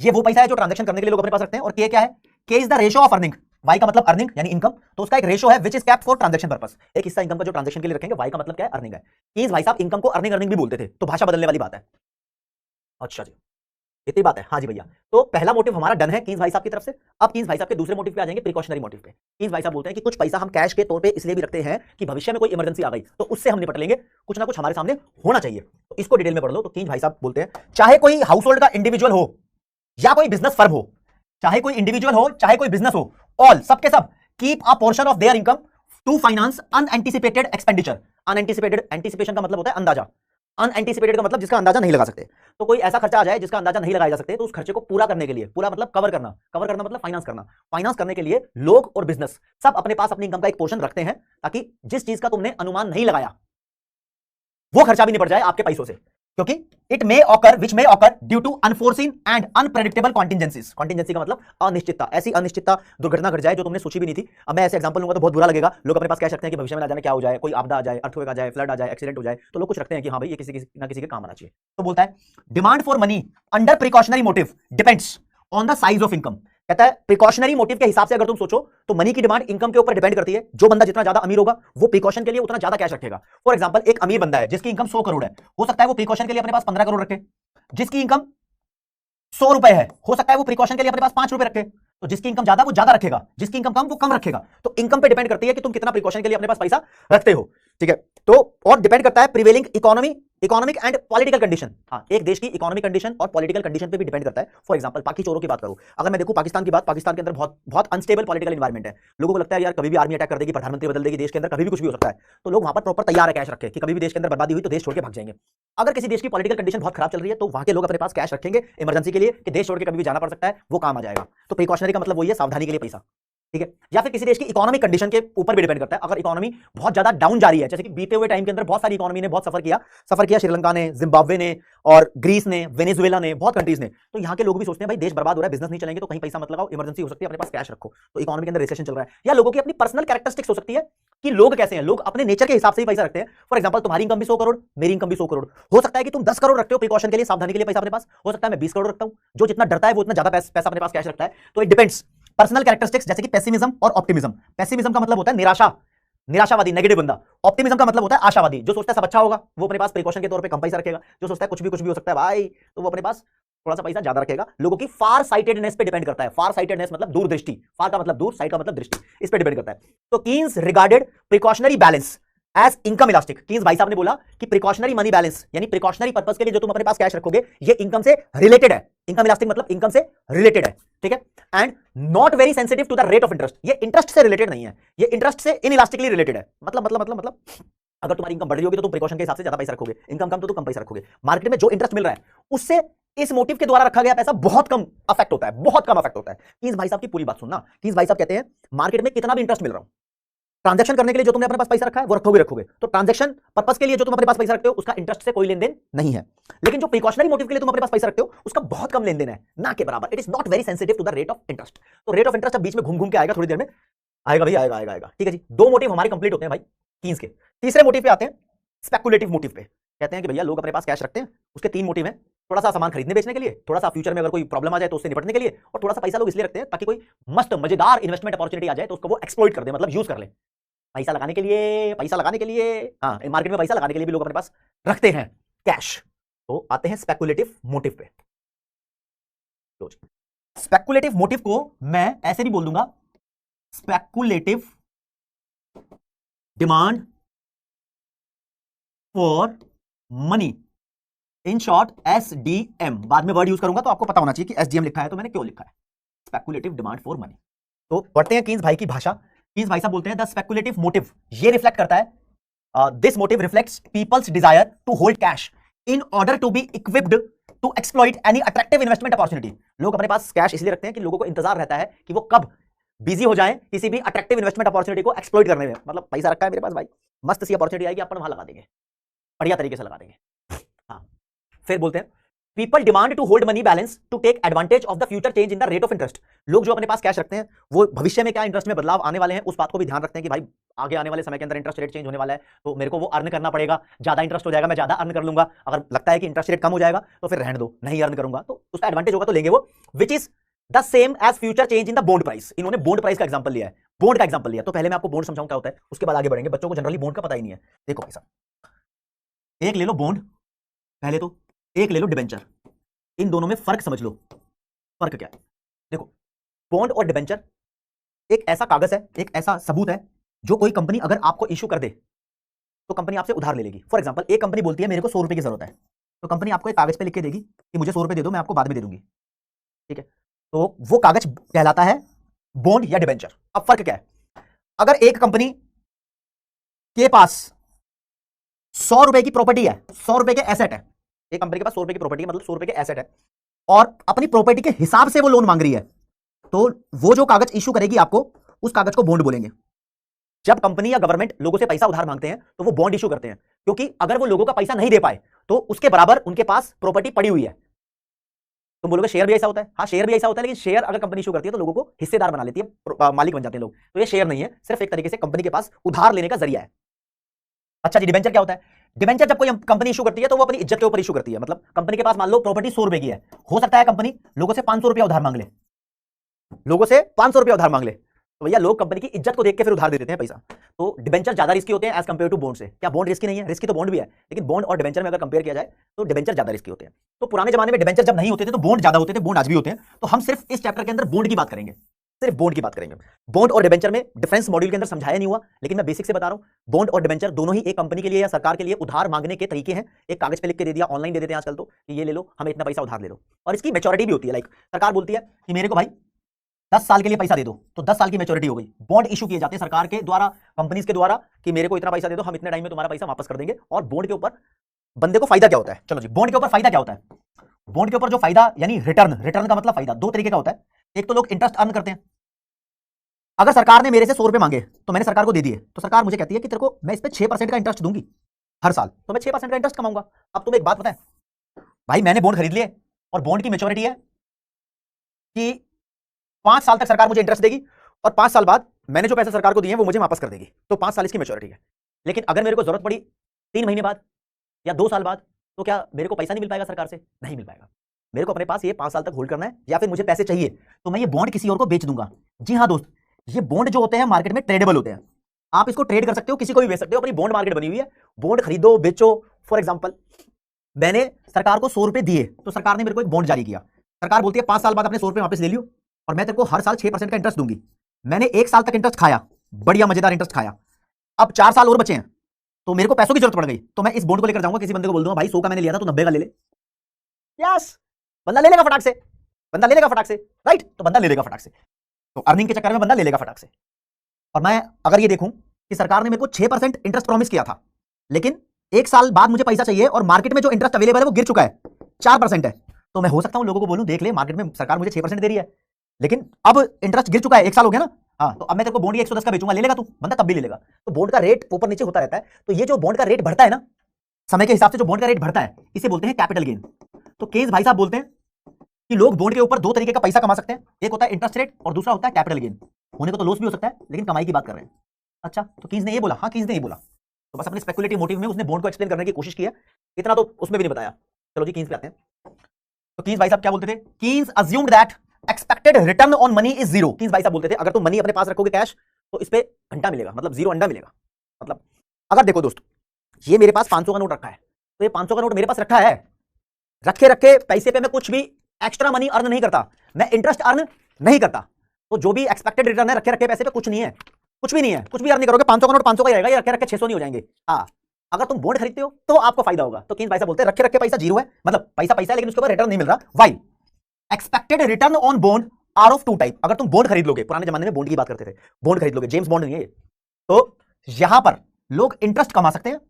ये वो पैसा है जो ट्रांजैक्शन करने के लिए लोग अपने पास रखते हैं। और के क्या है? K is the ratio of earning. Y का मतलब अर्निंग यानी इनकम, तो उसका एक रेशो है which is kept for transaction purpose. एक हिस्सा इनकम का जो ट्रांजैक्शन के लिए रखेंगे, वाई का मतलब क्या है? अर्निंग है। कीन्स भाई साहब इनकम को अर्निंग भी बोलते थे, तो भाषा बदलने वाली बात है। अच्छा जी, इतनी बात है। हाँ जी भैया, तो पहला मोटिव हमारा डन है कीन्स भाई साहब की तरफ से। अब कीन्स भाई साहब के दूसरे मोटिव पे आ जाएंगे, प्रिकॉशनरी मोटिव पे। कीन्स भाई साहब बोलते हैं कि कुछ पैसा हम कैश के तौर पे इसलिए भी रखते हैं कि भविष्य में कोई इमरजेंसी आ गई तो उससे हम निपट लेंगे, कुछ ना कुछ हमारे सामने होना चाहिए। तो इसको डिटेल में पढ़ लो। तो कीन्स भाई साहब बोलते हैं चाहे कोई हाउस होल्ड का इंडिविजुअल हो या कोई बिजनेस फर्म हो, चाहे कोई इंडिविजुअल हो चाहे कोई बिजनेस हो, ऑल सबके सब keep a portion of their income to finance unanticipated expenditure. Unanticipated, anticipation का मतलब होता है अंदाजा, अनएंटिसिपेटेड का मतलब जिसका अंदाजा नहीं लगा सकते। तो कोई ऐसा खर्चा आ जाए जिसका अंदाजा नहीं लगाया जा सकते, तो उस खर्चे को पूरा करने के लिए, पूरा मतलब कवर करना, कवर करना मतलब फाइनेंस करना, फाइनेंस करने के लिए लोग और बिजनेस सब अपने पास अपनी इनकम का एक पोर्शन रखते हैं, ताकि जिस चीज का तुमने अनुमान नहीं लगाया वो खर्चा भी निपट जाए आपके पैसों से। क्योंकि it may occur, which may occur due to unforeseen and unpredictable contingencies. Contingency का मतलब अनिश्चितता, ऐसी अनिश्चितता दुर्घटना घट जाए जो तुमने सोची भी नहीं थी। अब मैं ऐसे एग्जांपल लूंगा तो बहुत बुरा लगेगा। लोग अपने पास कह सकते हैं कि भविष्य में ना जाने क्या हो जाए, कोई आपदा आ जाए, अर्थक्वेक आ जाए, फ्लड आ जाए, एक्सीडेंट हो जाए, तो लोग कुछ रखते हैं कि हाँ भाई ये किसी ना किसी के काम आना चाहिए। तो बोलता है demand for money under precautionary motive depends on the size of income. कहता है प्रिकॉशनरी मोटिव के हिसाब से अगर तुम सोचो तो मनी की डिमांड इनकम के ऊपर डिपेंड करती है। जो बंदा जितना ज्यादा अमीर होगा वो प्रिकॉशन के लिए उतना ज्यादा कैश रखेगा। फॉर एग्जांपल एक अमीर बंदा है जिसकी इनकम 100 करोड़ है, हो सकता है वो प्रिकॉशन के लिए अपने पास 15 करोड़ रखे। जिसकी इनकम 100 रुपए है, हो सकता है वो प्रिकॉशन के लिए अपने पास 5 रुपए रखे। तो जिसकी इनकम ज्यादा वो ज्यादा रखेगा, जिसकी इनकम कम वो कम रखेगा। तो इनकम पे डिपेंड करती है कि तुम कितना प्रिकॉशन के लिए अपने पास पैसा रखते हो। ठीक है, तो और डिपेंड करता है prevailing economic and political condition. हाँ, एक देश की इकोनॉमिक कंडीशन और पॉलिटिकल कंडीशन पे भी डिपेंड करता है। फॉर एग्जांपल बाकी चोरों की बात करूं, अगर मैं देखूं पाकिस्तान की बात, पाकिस्तान के अंदर बहुत अनस्टेबल पॉलिटिकल एनवायरमेंट है। लोगों को लगता है यार कभी भी आर्मी अटैक कर देगी, प्रधानमंत्री बदल देगी, देश के अंदर कभी भी कुछ भी हो सकता है। तो लोग वहां पर प्रॉपर तैयार है कैश रखे कि कभी भी देश के अंदर बर्बादी हुई तो देश छोड़ के भाग जाएंगे। अगर किसी देश की पॉलिटिकल कंडीशन बहुत खराब चल रही है तो वहां के लोग अपने पास कैश रखेंगे इमरजेंसी के लिए, कि देश छोड़ के कभी भी जाना पड़ सकता है, वो काम आ जाएगा। तो प्रिकॉशनरी का मतलब वही है, सावधानी के लिए पैसा। ठीक है, या फिर किसी देश की इकोनॉमिक कंडीशन के ऊपर भी डिपेंड करता है। अगर इकोनॉमी बहुत ज्यादा डाउन जा रही है, जैसे कि बीते हुए टाइम के अंदर बहुत सारी इकोनॉमी ने बहुत सफर किया श्रीलंका ने, जिम्बाब्वे ने और ग्रीस ने, वेनेजुएला ने, बहुत कंट्रीज ने। तो यहाँ के लोग भी सोचते हैं भाई देश बर्बाद हो रहा है, बिजनेस नहीं चलेंगे तो कहीं पैसा मत लगाओ, इमरजेंसी हो सकती है, अपने पास कैश रखो। तो इकोनॉमी के अंदर रिसेशन चल रहा है, या लोगों की अपनी पर्सनल कैरेक्टरिस्टिक्स हो सकती है कि लोग कैसे हैं, लोग अपने नेचर के हिसाब से ही पैसा रखते हैं। फॉर एग्जांपल तुम्हारी इनकम भी 100 करोड़, मेरी इनकम भी 100 करोड़, हो सकता है कि तुम 10 करोड़ रखते हो प्रिकॉशन के लिए, सावधानी के लिए पैसा अपने पास, हो सकता है मैं 20 करोड़ रखता हूं। जो जितना डरता है वो उतना ज्यादा पैसा अपने पास कैश रखता है। तो इट डिपेंड्स पर्सनल कैरेक्टरिस्टिक्स, जैसे कि पेसिमिज्म और ऑप्टिमिज्म। पेसिमिज्म का मतलब होता है निराशावादी, नेगेटिव बंदा। ऑप्टिमिज्म का मतलब होता है आशावादी, जो सोचता है सब अच्छा होगा, वो अपने पास प्रिकॉशन के तौर पे कम पैसा रखेगा। जो सोचता है कुछ भी हो सकता है भाई, तो वो अपने पास थोड़ा सा पैसा ज्यादा रखेगा। लोगों की फार साइटेडनेस पे डिपेंड करता है। फार साइटेडनेस मतलब दूरदृष्टि, फार का मतलब दूर, साइड का मतलब दृष्टि, इस पे डिपेंड करता है। तो Keynes regarded precautionary balance as income elastic. Keynes भाई साहब ने बोला कि प्रिकॉशनरी मनी बैलेंस यानी प्रिकॉशनरी पर्पस के लिए जो तुम अपने पास कैश रखोगे ये इनकम से रिलेटेड है। इनकम इलास्टिक मतलब इनकम से रिलेटेड है। ठीक है, and not very sensitive to the rate of interest. ये इंटरेस्ट से रिलेटेड नहीं है, ये इंटरेस्ट से इनइलास्टिकली रिलेटेड है। मतलब अगर तुम्हारी इनकम बढ़ रही होगी तो तुम प्रिकॉशन के हिसाब से ज्यादा पैसा रखोगे, इनकम कम तो तुम कम पैसा रखोगे। मार्केट में जो इंटरेस्ट मिल रहा है उससे इस मोटिव के द्वारा रखा गया पैसा बहुत कम अफेक्ट होता है, बहुत कम अफेक्ट होता है। कीन्स भाई साहब की पूरी बात सुनना। कीन्स भाई साहब कहते हैं मार्केट में कितना भी इंटरेस्ट मिल रहा हो, ट्रांजैक्शन करने के लिए जो तुमने अपने पास पैसा रखा है वो रखोगे। तो ट्रांजैक्शन पर्पस के लिए जो तुम अपने पास पैसा रखते हो उसका इंटरेस्ट से कोई लेन देन नहीं है। लेकिन जो प्रिकॉशनरी मोटिव के लिए तुम अपने पास पैसा रखते हो उसका बहुत कम लेन देन है, ना के बराबर। It is not very sensitive to the rate of interest. तो रेट ऑफ इंटरेस्ट अब बीच में घूम के आएगा, थोड़ी देर में आएगा भाई, आएगा। ठीक है जी, दो मोटिव हमारे कंप्लीट होते हैं भाई कीन्स के। तीसरे मोटिव पे आते हैं, स्पेकुलेटिव मोटिव पे। कहते हैं कि भैया लोग अपने पास कैश रखते हैं, उसके 3 मोटिव हैं। थोड़ा सा सामान खरीदने बेचने के लिए, थोड़ा सा फ्यूचर में अगर कोई प्रॉब्लम आ जाए तो उससे निपटने के लिए, और थोड़ा सा पैसा लोग इसलिए रखते हैं ताकि कोई मस्त मजेदार इन्वेस्टमेंट अपॉर्चुनिटी आ जाए तो उसको वो एक्सप्लॉइट कर दे, मतलब यूज कर ले। पैसा लगाने के लिए, हाँ, मार्केट में पैसा लगाने के लिए भी लोग अपने पास रखते हैं कैश। तो आते हैं स्पेकुलेटिव मोटिव पे। स्पेकुलेटिव मोटिव को मैं ऐसे भी बोल दूंगा, speculative demand for money, in short SDM. बाद में वर्ड यूज करूंगा तो आपको पता होना चाहिए कि एसडीएम लिखा है तो मैंने क्यों लिखा है, स्पेकुलेटिव डिमांड फॉर मनी। तो पढ़ते हैं कीन्स भाई की भाषा। कीन्स भाई साहब बोलते हैं द स्पेकुलेटिव मोटिव, ये रिफ्लेक्ट करता है, this motive reflects people's desire to hold cash in order to be equipped to exploit any attractive investment opportunity. लोग अपने पास कैश इसलिए रखते हैं कि लोगों को इंतजार रहता है कि वो कब बिजी हो जाएं किसी भी अट्रैक्टिव इन्वेस्टमेंट अपॉर्चुनिटी को एक्सप्लॉइट करने में। मतलब पैसा रखा है मेरे पास भाई, मस्त सी अपॉर्चुनिटी आएगी, अपन वहां लगा देंगे, बढ़िया तरीके से लगा देंगे। हाँ, फिर बोलते हैं people demand to hold money balance to take advantage of the future change in the rate of interest. लोग जो अपने पास कैश रखते हैं वो भविष्य में क्या इंटरेस्ट में बदलाव आने वाले हैं उस बात को भी ध्यान रखते हैं कि भाई आगे आने वाले समय के अंदर इंटरेस्ट रेट चेंज होने वाला है तो मेरे को वो अर्न करना पड़ेगा, ज्यादा इंटरेस्ट हो जाएगा मैं ज्यादा अर्न कर लूंगा। अगर लगता है कि इंटरेस्ट रेट कम हो जाएगा तो फिर रहने दो, नहीं अर्न करूंगा, तो उसका एडवांटेज होगा तो लेंगे वो, which is the same as future change in the bond price. इन्होंने बॉन्ड प्राइस का एग्जांपल लिया है, बॉन्ड का एग्जांपल लिया। तो पहले मैं आपको बॉन्ड समझाऊं क्या होता है, उसके बाद आगे बढ़ेंगे। बच्चों को जनरली बॉन्ड का पता ही नहीं है। देखो भाई साहब, एक ले लो बॉन्ड, पहले तो एक ले लो डिबेंचर। इन दोनों में फर्क समझ लो। फर्क क्या है? देखो, बॉन्ड और डिबेंचर एक ऐसा कागज है, एक ऐसा सबूत है जो कोई कंपनी अगर आपको इश्यू कर दे तो कंपनी आपसे उधार ले लेगी। फॉर एग्जांपल, एक कंपनी बोलती है मेरे को 100 रुपए की जरूरत है, तो कंपनी आपको एक कागज पे लिख के देगी कि मुझे 100 रुपए दे दो, मैं आपको बाद में दे दूंगी। ठीक है, तो वो कागज कहलाता है बॉन्ड या डिबेंचर। अब फर्क क्या है? अगर एक कंपनी के पास 100 रुपए की प्रॉपर्टी है, 100 रुपए के एसेट है, एक कंपनी के पास 100 रुपए की प्रॉपर्टी मतलब 100 रुपए के एसेट है, और अपनी प्रॉपर्टी के हिसाब से वो लोन मांग रही है, तो वो जो कागज इश्यू करेगी आपको, उस कागज को बॉन्ड बोलेंगे। जब कंपनी या गवर्नमेंट लोगों से पैसा उधार मांगते हैं तो वो बॉन्ड इश्यू करते हैं, क्योंकि अगर वो लोगों का पैसा नहीं दे पाए तो उसके बराबर उनके पास प्रॉपर्टी पड़ी हुई है। तुम बोलोगे शेयर भी ऐसा होता है, हाँ शेयर भी ऐसा होता है, लेकिन शेयर अगर कंपनी इशू करती है तो लोगों को हिस्सेदार बना लेती है, मालिक बन जाते हैं लोग। तो ये शेयर नहीं है, सिर्फ एक तरीके से कंपनी के पास उधार लेने का जरिया है। अच्छा जी, डिबेंचर क्या होता है? डिबेंचर जब कोई कंपनी इशू करती है तो वो अपनी इज्जत के ऊपर इशू करती है। मतलब कंपनी के पास मान लो प्रॉपर्टी 100 रुपए की है, हो सकता है कंपनी लोगों से 500 रुपया उधार मांग ले, लोगों से 500 रुपया उधार मांग ले, तो भैया लोग कंपनी की इज्जत को देख के फिर उधार दे देते हैं पैसा। तो डिबेंचर ज्यादा रिस्की होते हैं एज कंपेयर टू बॉन्ड से। क्या बॉन्ड रिस्की नहीं है? रिस्की तो बॉन्ड भी है, लेकिन बॉन्ड और डिबेंचर में अगर कंपेयर किया जाए तो डिबेंचर ज्यादा रिस्की होते हैं। तो पुराने जमाने में डिबेंचर जब नहीं होते थे तो बॉन्ड ज्यादा होते थे, बॉन्ड आज भी होते हैं। तो हम सिर्फ इस चैप्टर के अंदर बॉन्ड की बात करेंगे, सिर्फ बॉन्ड की बात करेंगे। बॉन्ड और डिबेंचर में डिफरेंस मॉड्यूल के अंदर समझाया नहीं हुआ, लेकिन मैं बेसिक से बता रहा हूं। बॉन्ड और डिबेंचर दोनों ही एक कंपनी के लिए या सरकार के लिए उधार मांगने के तरीके हैं। एक कागज पे लिख के दे दिया, ऑनलाइन दे देते हैं आजकल तो, कि ये ले लो, हमें इतना पैसा उधार ले लो, और इसकी मैच्योरिटी भी होती है। लाइक सरकार बोलती है कि मेरे को भाई 10 साल के लिए पैसा दे दो, तो 10 साल की मैच्योरिटी हो गई। बॉन्ड इशू किए जाते हैं सरकार के द्वारा, कंपनीज के द्वारा, कि मेरे को इतना पैसा दे दो, हम इतने टाइम में तुम्हारा पैसा वापस कर देंगे। और बॉन्ड के ऊपर बंदे को फायदा क्या होता है? चलो जी, बॉन्ड के ऊपर फायदा क्या होता है? बॉन्ड के ऊपर जो फायदा यानी रिटर्न, रिटर्न का मतलब फायदा दो तरीके का होता है। एक तो लोग इंटरेस्ट अर्न करते हैं। अगर सरकार ने मेरे से 100 रुपए मांगे तो मैंने सरकार को दे दिए, तो सरकार मुझे कहती है कि तेरे को मैं इस पे 6% का इंटरेस्ट दूंगी हर साल, तो मैं 6% का इंटरेस्ट कमाऊंगा। अब तुम्हें एक बात पता है भाई, मैंने बॉन्ड खरीद लिए और बॉन्ड की मैच्योरिटी है कि 5 साल तक सरकार मुझे इंटरेस्ट देगी और 5 साल बाद मैंने जो पैसे सरकार को दिए वो मुझे वापस कर देगी। तो 5 साल इसकी मैच्योरिटी है। लेकिन अगर मेरे को जरूरत पड़ी 3 महीने बाद या 2 साल बाद, तो क्या मेरे को पैसा नहीं मिल पाएगा सरकार से? नहीं मिल पाएगा। मेरे को अपने पास ये 5 साल तक होल्ड करना है, या फिर मुझे पैसे चाहिए तो मैं ये बॉन्ड किसी और को बेच दूंगा। जी हाँ दोस्त, ये बॉन्ड जो होते हैं मार्केट में ट्रेडेबल होते हैं। आप इसको ट्रेड कर सकते हो, किसी को भी बेच सकते हो, अपनी बॉन्ड मार्केट बनी हुई है। बॉन्ड खरीदो बेचो। फॉर एग्जांपल, मैंने सरकार को 100 रुपए दिए, तो सरकार ने मेरे को एक बॉन्ड जारी किया। सरकार बोलती है 5 साल बाद अपने 100 रुपए वापस ले लियो और मैं तेरे को हर साल 6% का इंटरेस्ट दूंगी। मैंने 1 साल तक इंटरेस्ट खाया, बढ़िया मजेदार इंटरेस्ट खाया। अब 4 साल और बचे हैं, तो मेरे को पैसों की जरूरत पड़ गई, तो मैं इस बॉन्ड को लेकर जाऊंगा, किसी बंदे को बोल दूंगा भाई 100 का मैंने लिया था, तू 90 का ले ले। यस, बंदा ले लेगा फटाक से, बंदा ले लेगा फटाक से, राइट? तो बंदा ले लेगा फटाक से, तो अर्निंग के चक्कर में बंदा ले लेगा फटाक से। और मैं अगर ये देखूं कि सरकार ने मेरे को 6% इंटरेस्ट प्रॉमिस किया था, लेकिन 1 साल बाद मुझे पैसा चाहिए और मार्केट में जो इंटरेस्ट अवेलेबल है वो गिर चुका है, 4% है, तो मैं हो सकता हूं लोगों को बोलूं देख ले मार्केट में सरकार मुझे 6% दे रही है, लेकिन अब इंटरेस्ट गिर चुका है, 1 साल हो गया ना, हाँ, तो अब मैं तेरे को बॉन्ड 110 का बेचूंगा, ले लेगा तू? बंदा तब भी ले लेगा। तो बॉन्ड का रेट ऊपर नीचे होता रहता है। तो ये जो बॉन्ड का रेट बढ़ता है ना, समय के हिसाब से जो बॉन्ड का रेट बढ़ता है, इसे बोलते हैं कैपिटल गेन। तो केस भाई साहब बोलते हैं कि लोग बॉन्ड के ऊपर 2 तरीके का पैसा कमा सकते हैं, एक होता है इंटरेस्ट रेट और दूसरा होता है कैपिटल गेन। होने को तो लॉस भी हो सकता है, लेकिन कमाई की बात कर रहे हैं। अच्छा, तो कीन्स ने ये बोला? हाँ, कीन्स ने ये बोला। तो बस अपने स्पेकुलेटिव मोटिव में उसने बॉन्ड को एक्सप्लेन करने की कोशिश की है, इतना तो उसमें भी नहीं बताया। चलो जी, कीन्स पे आते हैं। तो कीन्स भाई साहब क्या बोलते थे? Keynes assumed that expected return on money is zero. Keynes भाई साहब बोलते थे अगर तुम मनी अपने पास रखोगे कैश, तो इस पे घंटा मिलेगा, मतलब जीरो अंडा मिलेगा। मतलब अगर देखो दोस्तों, ये मेरे पास 500 का नोट रखा है, तो ये 500 का नोट मेरे पास रखा है, रखे रखे पैसे पे मैं कुछ भी एक्स्ट्रा मनी अर्न नहीं करता, मैं इंटरेस्ट अर्न नहीं करता। तो जो भी एक्सपेक्टेड रिटर्न है रखे रखे पैसे पे कुछ नहीं है, कुछ भी नहीं है, कुछ भी अर्न नहीं करोगे। 500 का नोट 500 का ही रहेगा, ये रखे रखे 600 नहीं हो जाएंगे। हाँ, अगर तुम बॉन्ड खरीदते हो तो आपको फायदा होगा। तो कीन्स भाई साहब बोलते हैं रखे रखे पैसा जीरो है, मतलब पैसा पैसा है लेकिन उसके ऊपर रिटर्न नहीं मिल रहा। Why expected return on bond are of 2 type. अगर तुम बॉन्ड खरीद लोगे, पुराने जमाने में बॉन्ड की बात करते थे, बॉन्ड खरीद लोगे, जेम्स बॉन्ड नहीं है ये, तो यहां पर लोग इंटरेस्ट कमा सकते हैं,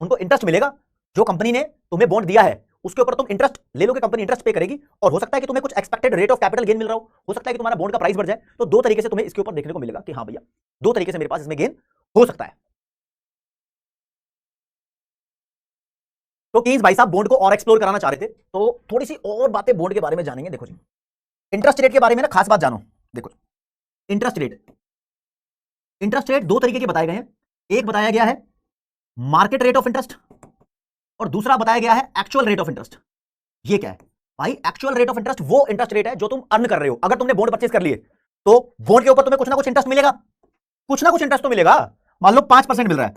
उनको इंटरेस्ट मिलेगा। जो कंपनी ने तुम्हें बॉन्ड दिया है उसके ऊपर तुम इंटरेस्ट ले लोगे, कंपनी इंटरेस्ट पे करेगी, और हो सकता है कि तुम्हें कुछ expected rate of capital gain मिल रहा हो सकता है कि तुम्हारा बॉन्ड का प्राइस बढ़ जाए। तो 2 तरीके से तुम्हें इसके ऊपर देखने को मिलेगा कि हाँ भैया 2 तरीके से मेरे पास इसमें गेन हो सकता है। तो कीन्स भाई साहब बॉन्ड को और एक्सप्लोर कराना चाह रहे थे, तो थोड़ी सी और बातें बॉन्ड के बारे में जानेंगे। देखो जी, इंटरेस्ट रेट के बारे में ना खास बात जानो। देखो, इंटरेस्ट रेट 2 तरीके के बताए गए हैं। एक बताया गया है मार्केट रेट ऑफ इंटरेस्ट और दूसरा बताया गया है एक्चुअल रेट ऑफ इंटरेस्ट। ये क्या है भाई? एक्चुअल रेट ऑफ इंटरेस्ट वो इंटरेस्ट रेट है जो तुम अर्न कर रहे हो। अगर तुमने बॉन्ड परचेज कर लिए तो बॉन्ड के ऊपर तुम्हें कुछ ना कुछ इंटरेस्ट मिलेगा, कुछ ना कुछ इंटरेस्ट तो मिलेगा। मान लो 5% मिल रहा है,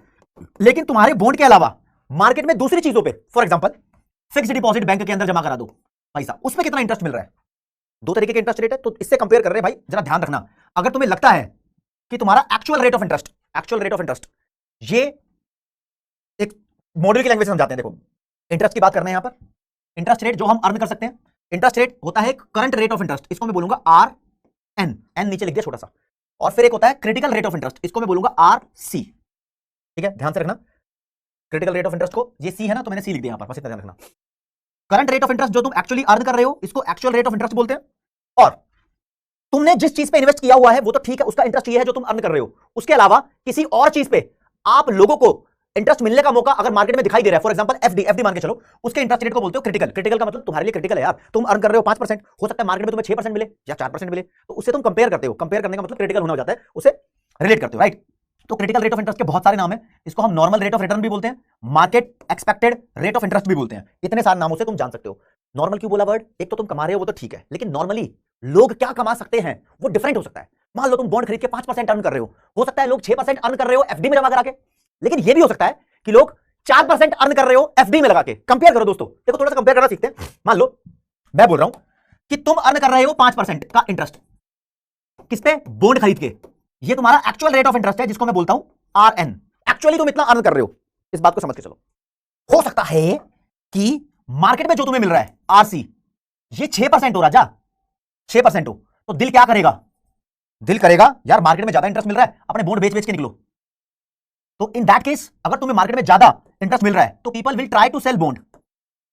लेकिन तुम्हारे बॉन्ड के अलावा मार्केट में दूसरी चीजों पे, for example fixed deposit bank के अंदर जमा करा दो, पैसा, उसमें कितना इंटरेस्ट मिल रहा है। दो तरीके के इंटरेस्ट रेट है, तो इससे कंपेयर कर रहे हैं भाई, जरा ध्यान रखना। अगर तुम्हें लगता है कि तुम्हारा एक्चुअल रेट ऑफ इंटरेस्ट, ये एक मॉडल की लैंग्वेज में समझाते हैं। देखो इंटरेस्ट की बात करना है यहां पर, इंटरेस्ट रेट जो हम अर्न कर सकते हैं, इंटरेस्ट रेट होता है करंट रेट ऑफ इंटरेस्ट, इसको मैं बोलूंगा आर एन, एन नीचे लिख दिया छोटा सा। और फिर एक होता है क्रिटिकल रेट ऑफ इंटरेस्ट, इसको मैं बोलूंगा आर सी। ठीक है, ध्यान से रखना, क्रिटिकल रेट ऑफ इंटरेस्ट को, ये सी है ना, तो मैंने सी लिख दिया यहां पर, बस इतना ध्यान रखना। करंट रेट ऑफ इंटरेस्ट जो तुम एक्चुअली अर्न कर रहे हो, इसको एक्चुअल रेट ऑफ इंटरेस्ट बोलते हैं। और तुमने जिस चीज पे इन्वेस्ट किया हुआ है वो तो ठीक है, उसका इंटरेस्ट ये है जो तुम अर्न कर रहे हो। उसके अलावा किसी और चीज पे आप लोगों को इंटरेस्ट मिलने का मौका अगर मार्केट में दिखाई दे रहा है, फॉर एग्जांपल एफडी, एफडी मान के चलो, उसके इंटरेस्ट रेट को बोलते हो क्रिटिकल। क्रिटिकल का मतलब तुम्हारे लिए क्रिटिकल है यार, तुम अर्न कर रहे हो 5%, हो सकता है मार्केट में तुम्हें 6% मिले या 4% मिले, तो उससे तुम कंपेयर करते हो। कंपेयर करने का मतलब क्रिटिकल होना हो जाता है, उसे रिलेट करते हो, राइट। तो क्रिटिकल रेट ऑफ इंटरेस्ट के बहुत सारे नाम है, इसको हम नॉर्मल रेट ऑफ रिटर्न भी बोलते हैं, market expected rate of interest भी बोलते हैं। इतने सारे नामों से तुम जान सकते हो। नॉर्मल क्यों बोला वर्ड, एक तो तुम कमा रहे हो वो तो ठीक है, लेकिन नॉर्मली लोग क्या कमा सकते हैं वो डिफरेंट हो सकता है। मान लो तुम बॉन्ड खरीद के 5% अर्न कर रहे हो सकता है लोग 6% अर्न कर रहे हो एफडी में जमा करा के, लेकिन ये भी हो सकता है कि लोग 4% अर्न कर रहे हो एफडी में लगा के। कंपेयर करो दोस्तों, देखो थोड़ा सा कंपेयर करना सीखते हैं। मान लो मैं बोल रहा हूं कि तुम अर्न कर रहे हो 5% का इंटरेस्ट, किस पे, बॉन्ड खरीद के, ये तुम्हारा एक्चुअल रेट ऑफ इंटरेस्ट है जिसको मैं बोलता हूं आर एन। एक्चुअली तुम इतना अर्न कर रहे हो, इस बात को समझ के चलो। हो सकता है कि मार्केट में जो तुम्हें मिल रहा है आरसी, ये 6% हो, राजा 6% हो, तो दिल क्या करेगा, दिल करेगा यार मार्केट में ज्यादा इंटरेस्ट मिल रहा है, अपने बॉन्ड बेच बेच के निकलो। तो इन दैट केस अगर तुम्हें मार्केट में ज्यादा इंटरेस्ट मिल रहा है तो people will try to sell bond,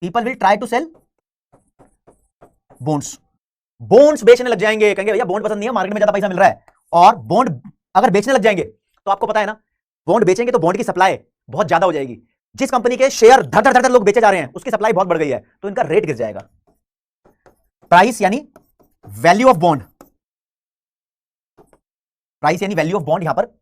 people will try to sell bonds, bonds बेचने लग जाएंगे, कहेंगे भैया बॉन्ड पसंद नहीं है, मार्केट में ज्यादा पैसा मिल रहा है। और बॉन्ड अगर बेचने लग जाएंगे तो आपको पता है ना, बॉन्ड बेचेंगे तो बॉन्ड की सप्लाई बहुत ज्यादा हो जाएगी। जिस कंपनी के शेयर धड़ धड़ धड़ लोग बेचे जा रहे हैं उसकी सप्लाई बहुत बढ़ गई है, तो इनका रेट गिर जाएगा। प्राइस यानी वैल्यू ऑफ बॉन्ड, प्राइस यानी वैल्यू ऑफ बॉन्ड यहां पर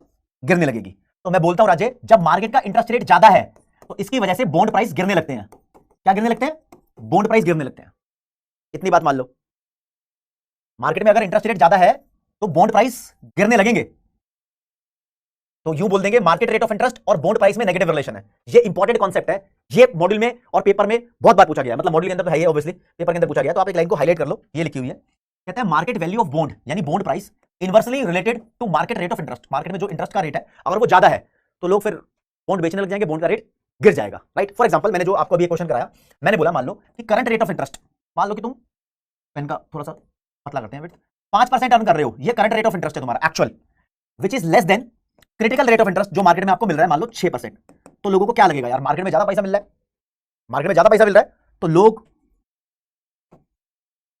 गिरने लगेगी। तो मैं बोलता हूं राजे, जब मार्केट का इंटरेस्ट रेट ज्यादा है तो इसकी वजह से बॉन्ड प्राइस गिरने लगते हैं। क्या गिरने लगते हैं, बॉन्ड प्राइस गिरने लगते हैं। इतनी बात मान लो, मार्केट में अगर इंटरेस्ट रेट ज्यादा है तो बॉन्ड प्राइस गिरने लगेंगे। तो यूं बोल देंगे मार्केट रेट ऑफ इंटरेस्ट और बॉन्ड प्राइस में नेगेटिव रिलेशन है। ये इंपॉर्टेंट कॉन्सेप्ट है, ये मॉड्यूल में और पेपर में बहुत बार पूछा गया है, मतलब मॉड्यूल के अंदर तो है, ऑब्वियसली पेपर के अंदर पूछा गया। तो आप एक लाइन को हाईलाइट कर लो, ये लिखी हुई है, कहता है मार्केट वैल्यू ऑफ बॉन्ड यानी bond price inversely related to market rate of interest. Market में जो इंटरेस्ट का रेट है अगर वो ज्यादा है तो लोग फिर बॉन्ड बेचने लग जाएंगे, बॉन्ड का रेट गिर जाएगा, राइट। फॉर एग्जांपल मैंने जो आपको अभी क्वेश्चन कराया, मैंने बोला मान लो कि करंट रेट ऑफ इंटरेस्ट, मान लो कि तुम पेन का थोड़ा सा पतला करते हैं, 5% अर्न कर रहे हो, ये करंट रेट ऑफ इंटरेस्ट है तुम्हारा actual, which is less than critical rate of interest जो मार्केट में आपको मिल रहा है मान लो 6%। तो लोगों को क्या लगेगा यार मार्केट में ज्यादा पैसा मिल रहा है, मार्केट में ज्यादा पैसा मिल रहा है, तो लोग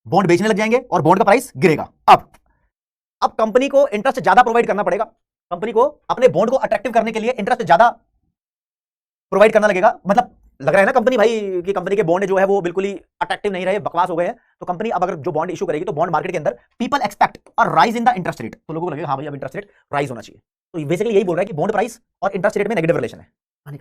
बॉन्ड बेचने लग जाएंगे और बॉन्ड का प्राइस गिरेगा। अब कंपनी को इंटरेस्ट ज्यादा प्रोवाइड करना पड़ेगा, कंपनी को अपने बॉन्ड को अट्रैक्टिव करने के लिए इंटरेस्ट ज्यादा प्रोवाइड करना लगेगा। मतलब लग रहा है ना कंपनी भाई कि कंपनी के बॉन्ड जो है वो बिल्कुल ही अट्रैक्टिव नहीं रहे, बकवास हो गए हैं, तो कंपनी अब अगर जो बॉन्ड इशू करेगी तो बॉन्ड मार्केट के अंदर people expect a rise in the interest rate, तो लोगों को लगेगा हाँ भाई अब इंटरेस्ट रेट राइज होना चाहिए। तो बेसिकली यही बोल रहा है कि बॉन्ड प्राइस और इंटरेस्ट रेट में नेगेटिव रिलेशन है।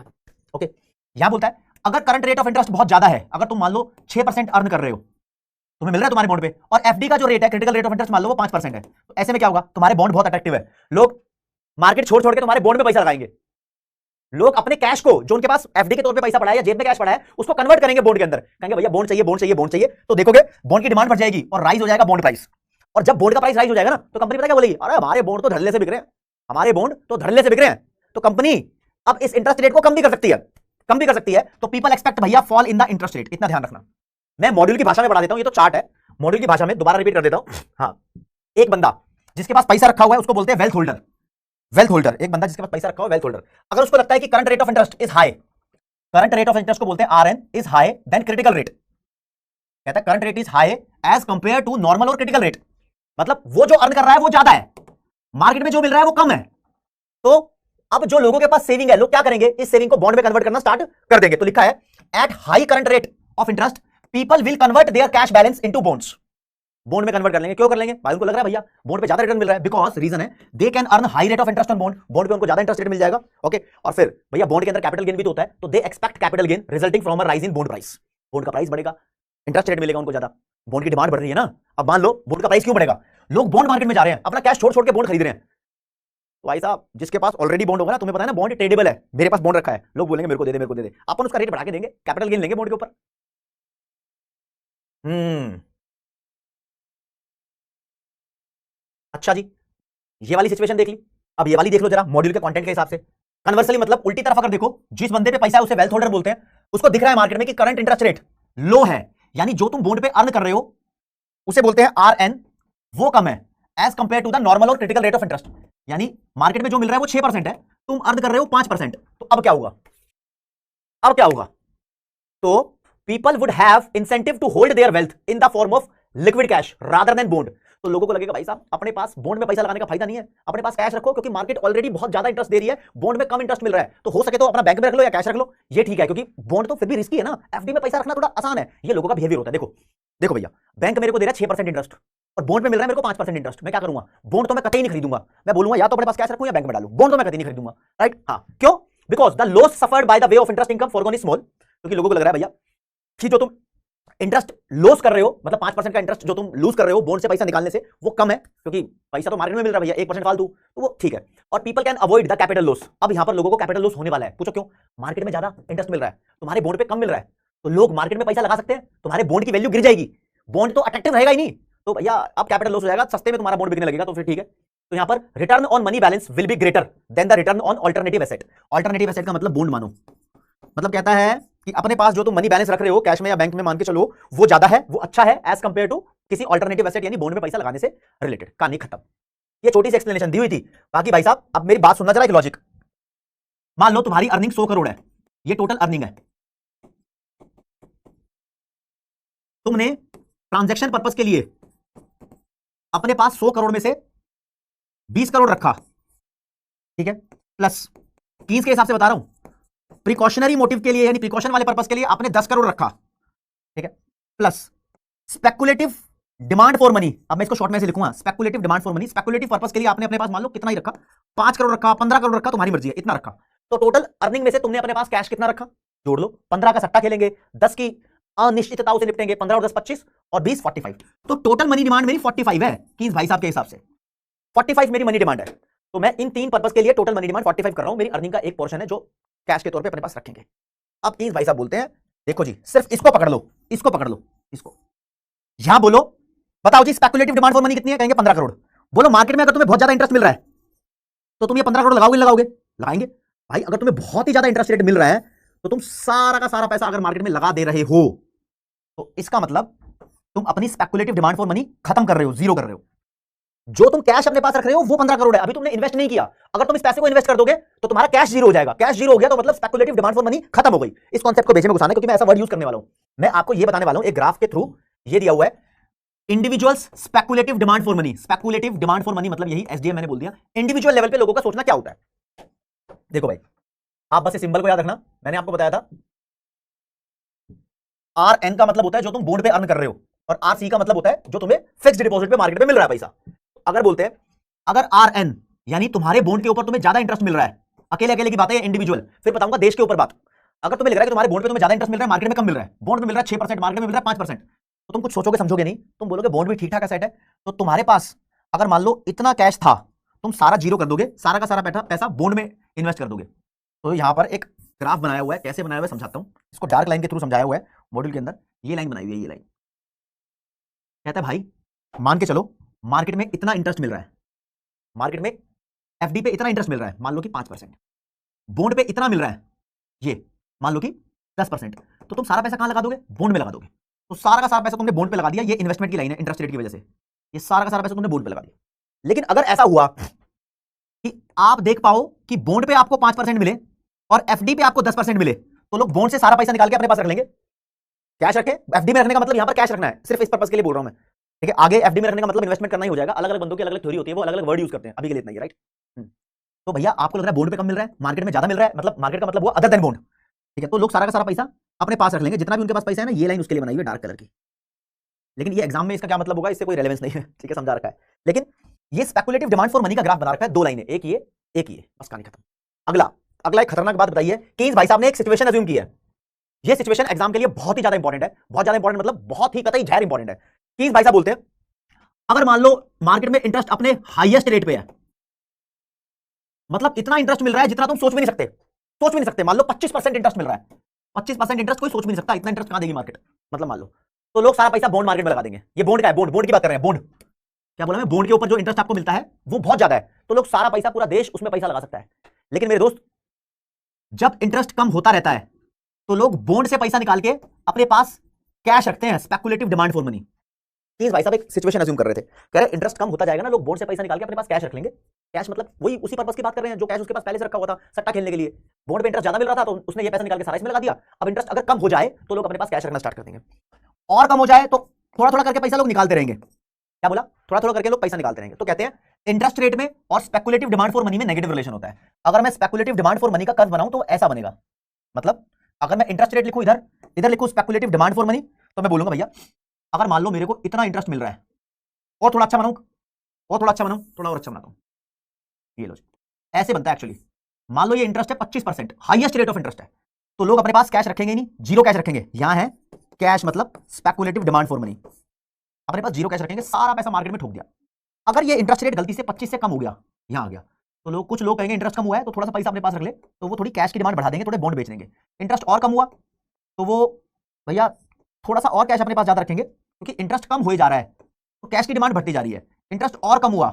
ओके, यहां बोलता है अगर करंट रेट ऑफ इंटरेस्ट बहुत ज्यादा है, अगर तुम मान लो 6% अर्न कर रहे हो, तुम्हें मिल रहा है तुम्हारे बॉन्ड पे, और एफडी का जो रेट है क्रिटिकल रेट ऑफ इंटरेस्ट मान लो वो 5% है, तो ऐसे में क्या होगा, तुम्हारे बॉन्ड बहुत अट्रैक्टिव है, लोग मार्केट छोड़ छोड़ के तुम्हारे बॉन्ड में पैसा लगाएंगे। लोग अपने कैश को जो उनके पास एफडी के तौर पे पैसा पड़ा है या जेब में कैश पड़ा है उसको कन्वर्ट करेंगे बॉन्ड के अंदर, कहेंगे भैया बॉन्ड चाहिए, बॉन्ड चाहिए, बॉन्ड चाहिए। तो देखोगे बॉन्ड की डिमांड बढ़ जाएगी और राइज हो जाएगा बॉन्ड प्राइस। और जब बॉन्ड का प्राइस राइज हो जाएगा ना तो कंपनी पता क्या बोलेगी, अरे हमारे बॉन्ड तो धड़ल्ले से बिक रहे हैं, हमारे बॉन्ड तो धड़ल्ले से बिक रहे हैं। तो कंपनी अब इस इंटरेस्ट रेट को कम भी कर सकती है, कम भी कर सकती है। तो पीपल एक्सपेक्ट भैया fall in the interest rate, इतना ध्यान रखना। मैं मॉड्यूल की भाषा में पढ़ा देता हूं, ये तो चार्ट है, मॉड्यूल की भाषा में दोबारा रिपीट कर देता हूं। हाँ, एक बंदा जिसके पास पैसा रखा हुआ है उसको बोलते हैं वेल्थ होल्डर। वेल्थ होल्डर, एक बंदा जिसके पास पैसा रखा हुआ है, वेल्थ होल्डर। अगर उसको लगता है कि current rate of interest is high, current rate of interest को बोलते हैं R N, is high then critical rate. कहता है current rate is high as compare to normal और क्रिटिकल रेट, मतलब वो जो अर्न कर रहा है वो ज्यादा है, मार्केट में जो मिल रहा है वो कम है। तो अब जो लोगों के पास सेविंग है, लोग क्या करेंगे, इस सेविंग को बॉन्ड में कन्वर्ट करना स्टार्ट कर देंगे। तो लिखा है at high current rate of interest people will convert there cash balance into bonds, bond में कन्वर्ट कर लेंगे। क्यों कर लेंगे, भाई उनको लग रहा है भैया बॉन्ड पे ज्यादा रिटर्न मिल रहा है, बिकॉज रीजन है they can earn high rate of interest on bond, bond पे उनको ज्यादा इंटरेस्ट रेट मिल जाएगा। ओके, और फिर भैया बॉन्ड के अंदर कैपिटल गेन भी तो होता है, तो they expect capital gain resulting from a rise in bond price, bond का प्राइस बढ़ेगा, इंटरेस्ट रेट मिलेगा उनको ज्यादा, बॉन्ड की डिमांड बढ़ रही है ना। अब मान लो बॉन्ड का प्राइस क्यों बढ़ेगा, लोग बॉन्ड मार्केट में जा रहे हैं, अपना कैश छोड़ छोड़ के बॉन्ड खरीद रहे हैं। तो भाई साहब जिसके पास ऑलरेडी बॉन्ड होगा ना, तुम्हें पता है ना बॉन्ड ट्रेडेबल है, मेरे पास बॉन्ड रखा है, लोग बोलेंगे मेरे को दे दे, मेरे को दे दे, अपन उसका रेट बढ़ा के देंगे, कैपिटल गेन लेंगे बॉन्ड के ऊपर। हम्म, अच्छा जी, ये वाली सिचुएशन देख ली। अब ये वाली देख लो जरा मॉड्यूल के कंटेंट के हिसाब से। कन्वर्सली मतलब उल्टी तरफ अगर देखो, जिस बंदे पे पैसा है उसे वेल्थ होल्डर बोलते हैं। उसको दिख रहा है मार्केट में कि करंट इंटरेस्ट रेट लो है, यानी जो तुम बॉन्ड पे अर्न कर रहे हो उसे बोलते हैं आरएन, वो कम है as compare to the normal और क्रिटिकल रेट ऑफ इंटरेस्ट। यानी मार्केट में जो मिल रहा है वो 6% है, तुम अर्न कर रहे हो 5%। तो अब क्या होगा? अब क्या होगा? तो people would have incentive to hold their wealth in the form of liquid cash rather than bond. तो लोगों को लगेगा भाई साहब अपने पास बॉन्ड में पैसा लगाने का फायदा नहीं है, अपने पास कैश रखो, क्योंकि मार्केट ऑलरेडी बहुत ज्यादा इंटरेस्ट दे रही है, बॉन्ड में कम इंटरेस्ट मिल रहा है, तो हो सके तो अपना बैंक में रख लो या कैश रख लो, ये ठीक है, क्योंकि बॉन्ड तो फिर भी रिस्की है ना, एफडी में पैसा रखना थोड़ा आसान है। ये लोगों का बिहेवियर होता है। देखो देखो भैया, बैंक मेरे को दे रहा है 6% इंटरेस्ट और बॉन्ड में मिल रहा है मेरे को 5% इंटरेस्ट, मैं क्या करूंगा? बॉन्ड तो मैं कतई नहीं खरीदूंगा, मैं बोलूंगा या तो अपने पास कैश रखूं या बैंक में डालूं, बॉन्ड तो मैं कतई नहीं खरीदूंगा, राइट? हाँ, क्यों? Because the loss suffered by the way of interest income foregone is small. क्योंकि लोगों को लग रहा है भैया कि जो तुम इंटरेस्ट लॉस कर रहे हो, मतलब 5% का इंटरेस्ट जो तुम लूज कर रहे हो बॉन्ड से पैसा निकालने से, वो कम है, क्योंकि पैसा तो मार्केट में मिल रहा है भैया 1% फालतू, तो वो ठीक है। और people can avoid the capital loss. अब यहां पर लोगों को कैपिटल लॉस होने वाला है। पूछो क्यों? मार्केट में ज्यादा इंटरेस्ट मिल रहा है, तुम्हारे बॉन्ड पे कम मिल रहा है, तो लोग मार्केट में पैसा लगा सकते हैं, तुम्हारे बॉन्ड की वैल्यू गिर जाएगी, बॉन्ड तो अट्रैक्टिव रहेगा ही नहीं, तो भैया अब कैपिटल लॉस हो जाएगा, सस्ते में तुम्हारा बॉन्ड बिकने लगेगा, तो फिर ठीक है। तो यहां पर return on money balance will be greater than the return on alternative asset. Alternative asset का मतलब बॉन्ड मानो, मतलब कहता है कि अपने पास जो तुम मनी बैलेंस रख रहे हो कैश में या बैंक में, मान के चलो वो ज्यादा है, वो अच्छा है एज कंपेयर टू किसी अल्टरनेटिव एसेट यानी बॉन्ड में पैसा लगाने से रिलेटेड। कहानी खत्म। ये छोटी सी एक्सप्लेनेशन दी हुई थी। बाकी भाई साहब अब मेरी बात सुनना जरा, एक लॉजिक। मान लो तुम्हारी अर्निंग 100 करोड़ है, ये टोटल अर्निंग है, तुमने ट्रांजैक्शन पर्पस के लिए अपने पास 100 करोड़ में से 20 करोड़ रखा, ठीक है, प्लस कीज के हिसाब से बता रहा हूं, प्रिकॉशनरी मोटिव के लिए यानी प्रिकॉशन वाले पर्पस के लिए आपने 10 करोड़ रखा, ठीक है, plus speculative demand for money. अब मैं इसको शॉर्ट में से लिखूंगा, speculative demand for money, speculative purpose के लिए आपने अपने पास मान लो कितना ही रखा, 5 करोड़ रखा, 15 करोड़ रखा, तुम्हारी मर्जी है, इतना रखा। तो टोटल अर्निंग में से तुमने अपने पास कैश कितना रखा? जोड़ लो, 15 का सट्टा खेलेंगे, 10 की अनिश्चितताओं से निपटेंगे, 15 और 10 25 और 20 45। तो टोटल मनी डिमांड मेरी 45 है कि भाई साहब के हिसाब से 45 मेरी मनी डिमांड है। तो मैं इन 3 पर्पस के लिए टोटल मनी डिमांड 45 कर रहा हूं, मेरी अर्निंग का एक पोर्शन है जो कैश के तौर पे अपने पास रखेंगे। अब कीज भाई साहब बोलते हैं देखो जी, सिर्फ इसको पकड़ लो, इसको पकड़ लो, इसको यहां बोलो, बताओ जी स्पेकुलेटिव डिमांड फॉर मनी कितनी है? कहेंगे 15 करोड़। बोलो मार्केट में अगर तुम्हें बहुत ज्यादा इंटरेस्ट मिल रहा है तो तुम ये 15 करोड़ लगाओगे लगाओगे? लगाएंगे भाई। अगर तुम्हें बहुत ही ज्यादा इंटरेस्ट रेट मिल रहा है तो तुम सारा का सारा पैसा अगर मार्केट में लगा दे रहे हो तो इसका मतलब तुम अपनी स्पेकुलेटिव डिमांड फॉर मनी खत्म कर रहे हो, जीरो कर रहे हो। जो तुम कैश अपने पास रख रहे हो वो 15 करोड़ है, अभी तुमने इन्वेस्ट नहीं किया। अगर तुम इस पैसे को इन्वेस्ट कर दोगे तो तुम्हारा कैश जीरो हो जाएगा। कैश जीरो हो गया तो मतलब स्पेकुलेटिव डिमांड फॉर मनी खत्म हो गई। इस कॉन्सेप्ट को बेचे में घुसाना है, क्योंकि मैं ऐसा वर्ड यूज करने वाला हूं। मैं आपको ये बताने वाला हूं एक ग्राफ के थ्रू, ये दिया हुआ है individuals speculative demand for money. Speculative demand for money मतलब यही, एसडीएम मैंने बोल दिया। इंडिविजुअल लेवल पे लोगों का सोचना क्या होता है? देखो भाई, आप बस इस सिंबल को याद रखना, मैंने आपको बताया था आर एन का मतलब होता है जो तुम बॉन्ड पे अर्न कर रहे हो, और आर सी का मतलब होता है जो तुम्हें फिक्स्ड डिपॉजिट पे मार्केट में मिल रहा है पैसा। अगर बोलते हैं अगर आर एन यानी तुम्हारे बॉन्ड के ऊपर तुम्हें ज्यादा इंटरेस्ट मिल रहा है, अकेले अकेले की बात है, इंडिविजुअल, फिर बताऊंगा देश के ऊपर बात। अगर तुम्हें लग रहा है कि तुम्हारे बॉन्ड पे तुम्हें ज्यादा इंटरेस्ट मिल रहा है, मार्केट में कम मिल रहा है, बॉन्ड में मिल रहा है 6%, मार्केट में मिल रहा है 5%, तो तुम कुछ सोचोगे समझोगे नहीं, तुम बोलोगे बॉन्ड भी ठीक ठाक सेट है। तो तुम्हारे पास अगर मान लो इतना कैश था, तुम सारा जीरो कर दोगे, सारा का सारा पैसा बॉन्ड में इन्वेस्ट कर दोगे। तो यहां पर एक ग्राफ बनाया हुआ है, कैसे बनाया हुआ है समझाता हूं, इसको डार्क लाइन के थ्रू समझाया हुआ है मॉड्यूल के अंदर। ये लाइन बनाई हुई है, ये लाइन कहता है भाई मान के चलो मार्केट में इतना इंटरेस्ट मिल रहा है, मार्केट में एफडी पे इतना इंटरेस्ट मिल रहा है, मान लो कि 5%, बॉन्ड पे इतना मिल रहा है, ये मान लो कि 10%, तो तुम सारा पैसा कहां लगा दोगे? बॉन्ड में लगा दोगे। तो सारा का सारा पैसा तुमने बॉन्ड पे लगा दिया, ये इन्वेस्टमेंट की लाइन है इंटरेस्ट रेट की वजह से, ये सारा का सारा पैसा तुमने बॉन्ड पे लगा दिया। लेकिन अगर ऐसा हुआ कि आप देख पाओ कि बॉन्ड पे आपको 5% मिले और एफडी पे आपको 10% मिले, तो लोग बॉन्ड से सारा पैसा निकाल के अपने पास रख लेंगे। कैश रखे, एफडी में रखने का मतलब यहां पर कैश रखना है, सिर्फ इस पर्पस के लिए बोल रहा हूं मैं, ठीक है। आगे एफडी में रखने का मतलब इन्वेस्टमेंट करना ही हो जाएगा। अलग अलग बंदों की अलग अलग थ्योरी होती है, वो अलग अलग वर्ड यूज करते हैं, अभी के लिए इतना ही, राइट। तो भैया आपको लग रहा है बॉन्ड पे कम मिल रहा है, मार्केट में ज्यादा मिल रहा है, मतलब मार्केट का मतलब हुआ अदर देन बॉन्ड, ठीक है। तो लोग सारा का सारा पैसा अपने पास रख लेंगे, जितना भी उनके पास पैसा है ना, ये लाइन उसके लिए बनाई हुई है डार्क कलर की। लेकिन ये एग्जाम में इसका क्या मतलब होगा, इससे कोई रेलेवेंस नहीं है, ठीक है, समझा रखा है। लेकिन ये स्पेकुलेटिव डिमांड फॉर मनी का ग्राफ बना रखा है, 2 लाइनें, एक ये एक ये, बस कहानी खत्म। अगला अगला एक खतरनाक बात बताइए कि इस भाई साहब ने एक सिचुएशन अज्यूम की है। ये सिचुएशन एग्जाम के लिए बहुत ही ज्यादा इंपॉर्टेंट है, बहुत ज्यादा इंपॉर्टेंट मतलब बहुत ही कतई जहर इंपॉर्टेंट है। कि इस भाई साहब बोलते हैं अगर मान लो मार्केट में इंटरेस्ट अपने हाईएस्ट रेट पे है, मतलब इतना इंटरेस्ट मिल रहा है जितना तुम सोच भी नहीं सकते, सोच भी नहीं सकते। मान लो 25% इंटरेस्ट मिल रहा है, 25% इंटरेस्ट कोई सोच भी नहीं सकता, इतना इंटरेस्ट कहां देगी मार्केट, मतलब मान लो तो लोग सारा पैसा बॉन्ड मार्केट में लगा देंगे। ये बॉन्ड का है, बॉन्ड, बॉन्ड की बात कर रहे हैं, बॉन्ड क्या बोला मैं, बॉन्ड के ऊपर जो इंटरेस्ट आपको मिलता है वो बहुत ज्यादा है, तो लोग सारा पैसा, पूरा देश उसमें पैसा लगा सकता है। लेकिन मेरे दोस्त, जब इंटरेस्ट कम होता रहता है तो लोग बॉन्ड से पैसा निकाल के अपने पास कैश रखते हैं, speculative demand for money. Please भाई साहब एक सिचुएशन अज्यूम कर रहे थे, कह रहे इंटरेस्ट कम होता जाएगा ना, लोग बॉन्ड से पैसा निकाल के अपने पास कैश रख लेंगे। कैश मतलब वही उसी पर्पस की बात कर रहे हैं जो कैश उसके पास पहले से रखा हुआ था सट्टा खेलने के लिए। बॉन्ड पे इंटरेस्ट ज्यादा मिल रहा था तो उसने ये पैसा निकाल के सारा इसमें लगा दिया। अब इंटरेस्ट अगर कम हो जाए तो लोग अपने पास कैश रखना स्टार्ट कर देंगे, और कम हो जाए तो थोड़ा थोड़ा करके पैसा लोग निकालते रहेंगे। क्या बोला, थोड़ा थोड़ा करके लोग पैसा निकालते रहेंगे। तो कहते हैं इंटरेस्ट रेट में और स्पेकुलेटिव डिमांड फॉर मनी में नेगेटिव रिलेशन होता है। अगर मैं स्पेकुलेटिव डिमांड फॉर मनी का कर्व बनाऊं तो ऐसा बनेगा, मतलब अगर मैं इंटरेस्ट रेट लिखूं इधर, इधर लिखूं स्पेकुलेटिव डिमांड फॉर मनी, तो मैं बोलूंगा भैया अगर मान लो मेरे को इतना इंटरेस्ट मिल रहा है, और थोड़ा अच्छा बनाऊं, और थोड़ा अच्छा बनाऊं, थोड़ा और अच्छा बनाता हूं, ये लो ऐसे बनता है एक्चुअली। मान लो ये इंटरेस्ट है 25%, हाईएस्ट रेट ऑफ इंटरेस्ट है, तो लोग अपने पास कैश रखेंगे नहीं, जीरो कैश रखेंगे। यहां है कैश मतलब स्पेकुलेटिव डिमांड फॉर मनी, अपने पास जीरो कैश रखेंगे, सारा पैसा मार्केट में ठोक दिया। अगर ये इंटरेस्ट रेट गलती से 25 से कम हो गया, यहां आ गया, तो लोग, कुछ लोग कहेंगे इंटरेस्ट कम हुआ है तो थोड़ा सा पैसा अपने पास रख ले, तो वो थोड़ी कैश की डिमांड बढ़ा देंगे, थोड़े बॉन्ड बेच देंगे। इंटरेस्ट और कम हुआ तो वो भैया थोड़ा सा और कैश अपने पास ज्यादा रखेंगे, क्योंकि इंटरेस्ट कम हो जा रहा है तो कैश की डिमांड बढ़ती जा रही है। इंटरेस्ट और कम हुआ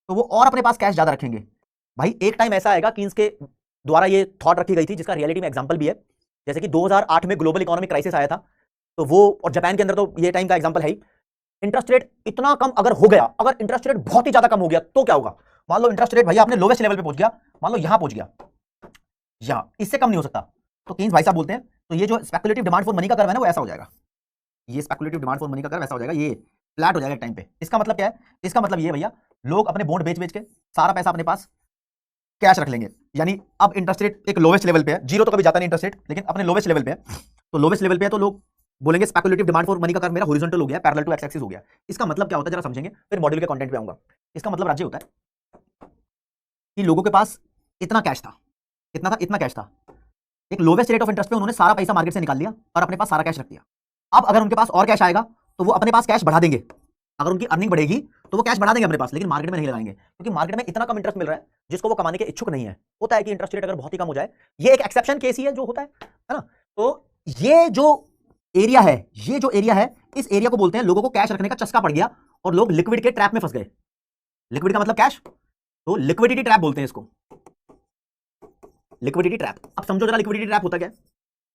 तो वो और अपने पास कैश ज्यादा रखेंगे। भाई एक टाइम ऐसा आएगा कि इसके द्वारा ये थॉट रखी गई थी, जिसका रियलिटी में एग्जांपल भी है, जैसे कि 2008 में ग्लोबल इकोनॉमिक क्राइसिस आया था, तो वो, और जापान के अंदर तो ये टाइम का एग्जांपल है ही। इंटरेस्ट रेट इतना कम अगर हो गया, अगर इंटरेस्ट रेट बहुत ही ज्यादा कम हो गया तो क्या होगा। मान लो इंटरेस्ट रेट भैया अपने लोवेस्ट लेवल पे पहुंच गया, मान लो यहां पहुंच गया, यहां, इससे कम नहीं हो सकता, तो केन्स भाई साहब बोलते हैं तो ये जो स्पेकुलेटिव डिमांड फॉर मनी का कर्व है ना वो ऐसा हो जाएगा, ये स्पेकुलेटिव डिमांड फॉर मनी का कर्व ऐसा हो जाएगा, ये फ्लैट हो जाएगा एक टाइम पे। इसका मतलब क्या है, इसका मतलब ये भैया लोग अपने बॉन्ड बेच बेच के सारा पैसा अपने पास कैश रख लेंगे। यानी अब इंटरेस्ट रेट एक लोवेस्ट लेवल पे है, जीरो तो कभी जाता नहीं इंटरेस्ट रेट, लेकिन अपने लोवेस्ट लेवल पे है, तो लोवेस्ट लेवल पे है तो लोग बोलेंगे स्पेकुलेटिव डिमांड फॉर मनी का कर्व मेरा हॉरिजॉन्टल हो गया, पैरेलल टू एक्स एक्सिस हो गया। इसका मतलब क्या होता है जरा समझेंगे, फिर मॉड्यूल के कंटेंट पे आऊंगा। इसका मतलब राज्य होता है कि लोगों के पास इतना कैश था, इतना था, इतना कैश था, एक लोवेस्ट रेट ऑफ इंटरेस्ट पे उन्होंने सारा पैसा मार्केट से निकाल लिया और अपने पास सारा कैश रख दिया। अब अगर उनके पास और कैश आएगा तो वो अपने पास कैश बढ़ा देंगे, अगर उनकी अर्निंग बढ़ेगी तो वो कैश बढ़ा देंगे अपने पास, लेकिन मार्केट में नहीं लगाएंगे, क्योंकि मार्केट में इतना कम इंटरेस्ट मिल रहा है जिसको वो कमाने के इच्छुक नहीं है। होता है कि इंटरेस्ट रेट अगर बहुत ही कम हो जाए, ये एक एक्सेप्शन केस ही है जो होता है ना। तो ये जो एरिया है, ये जो एरिया है, इस एरिया को बोलते हैं लोगों को कैश रखने का चस्का पड़ गया और लोग लिक्विड के ट्रैप में फंस गए। लिक्विड का मतलब कैश, तो लिक्विडिटी ट्रैप बोलते हैं इसको, लिक्विडिटी ट्रैप। अब समझो जरा लिक्विडिटी ट्रैप होता क्या है।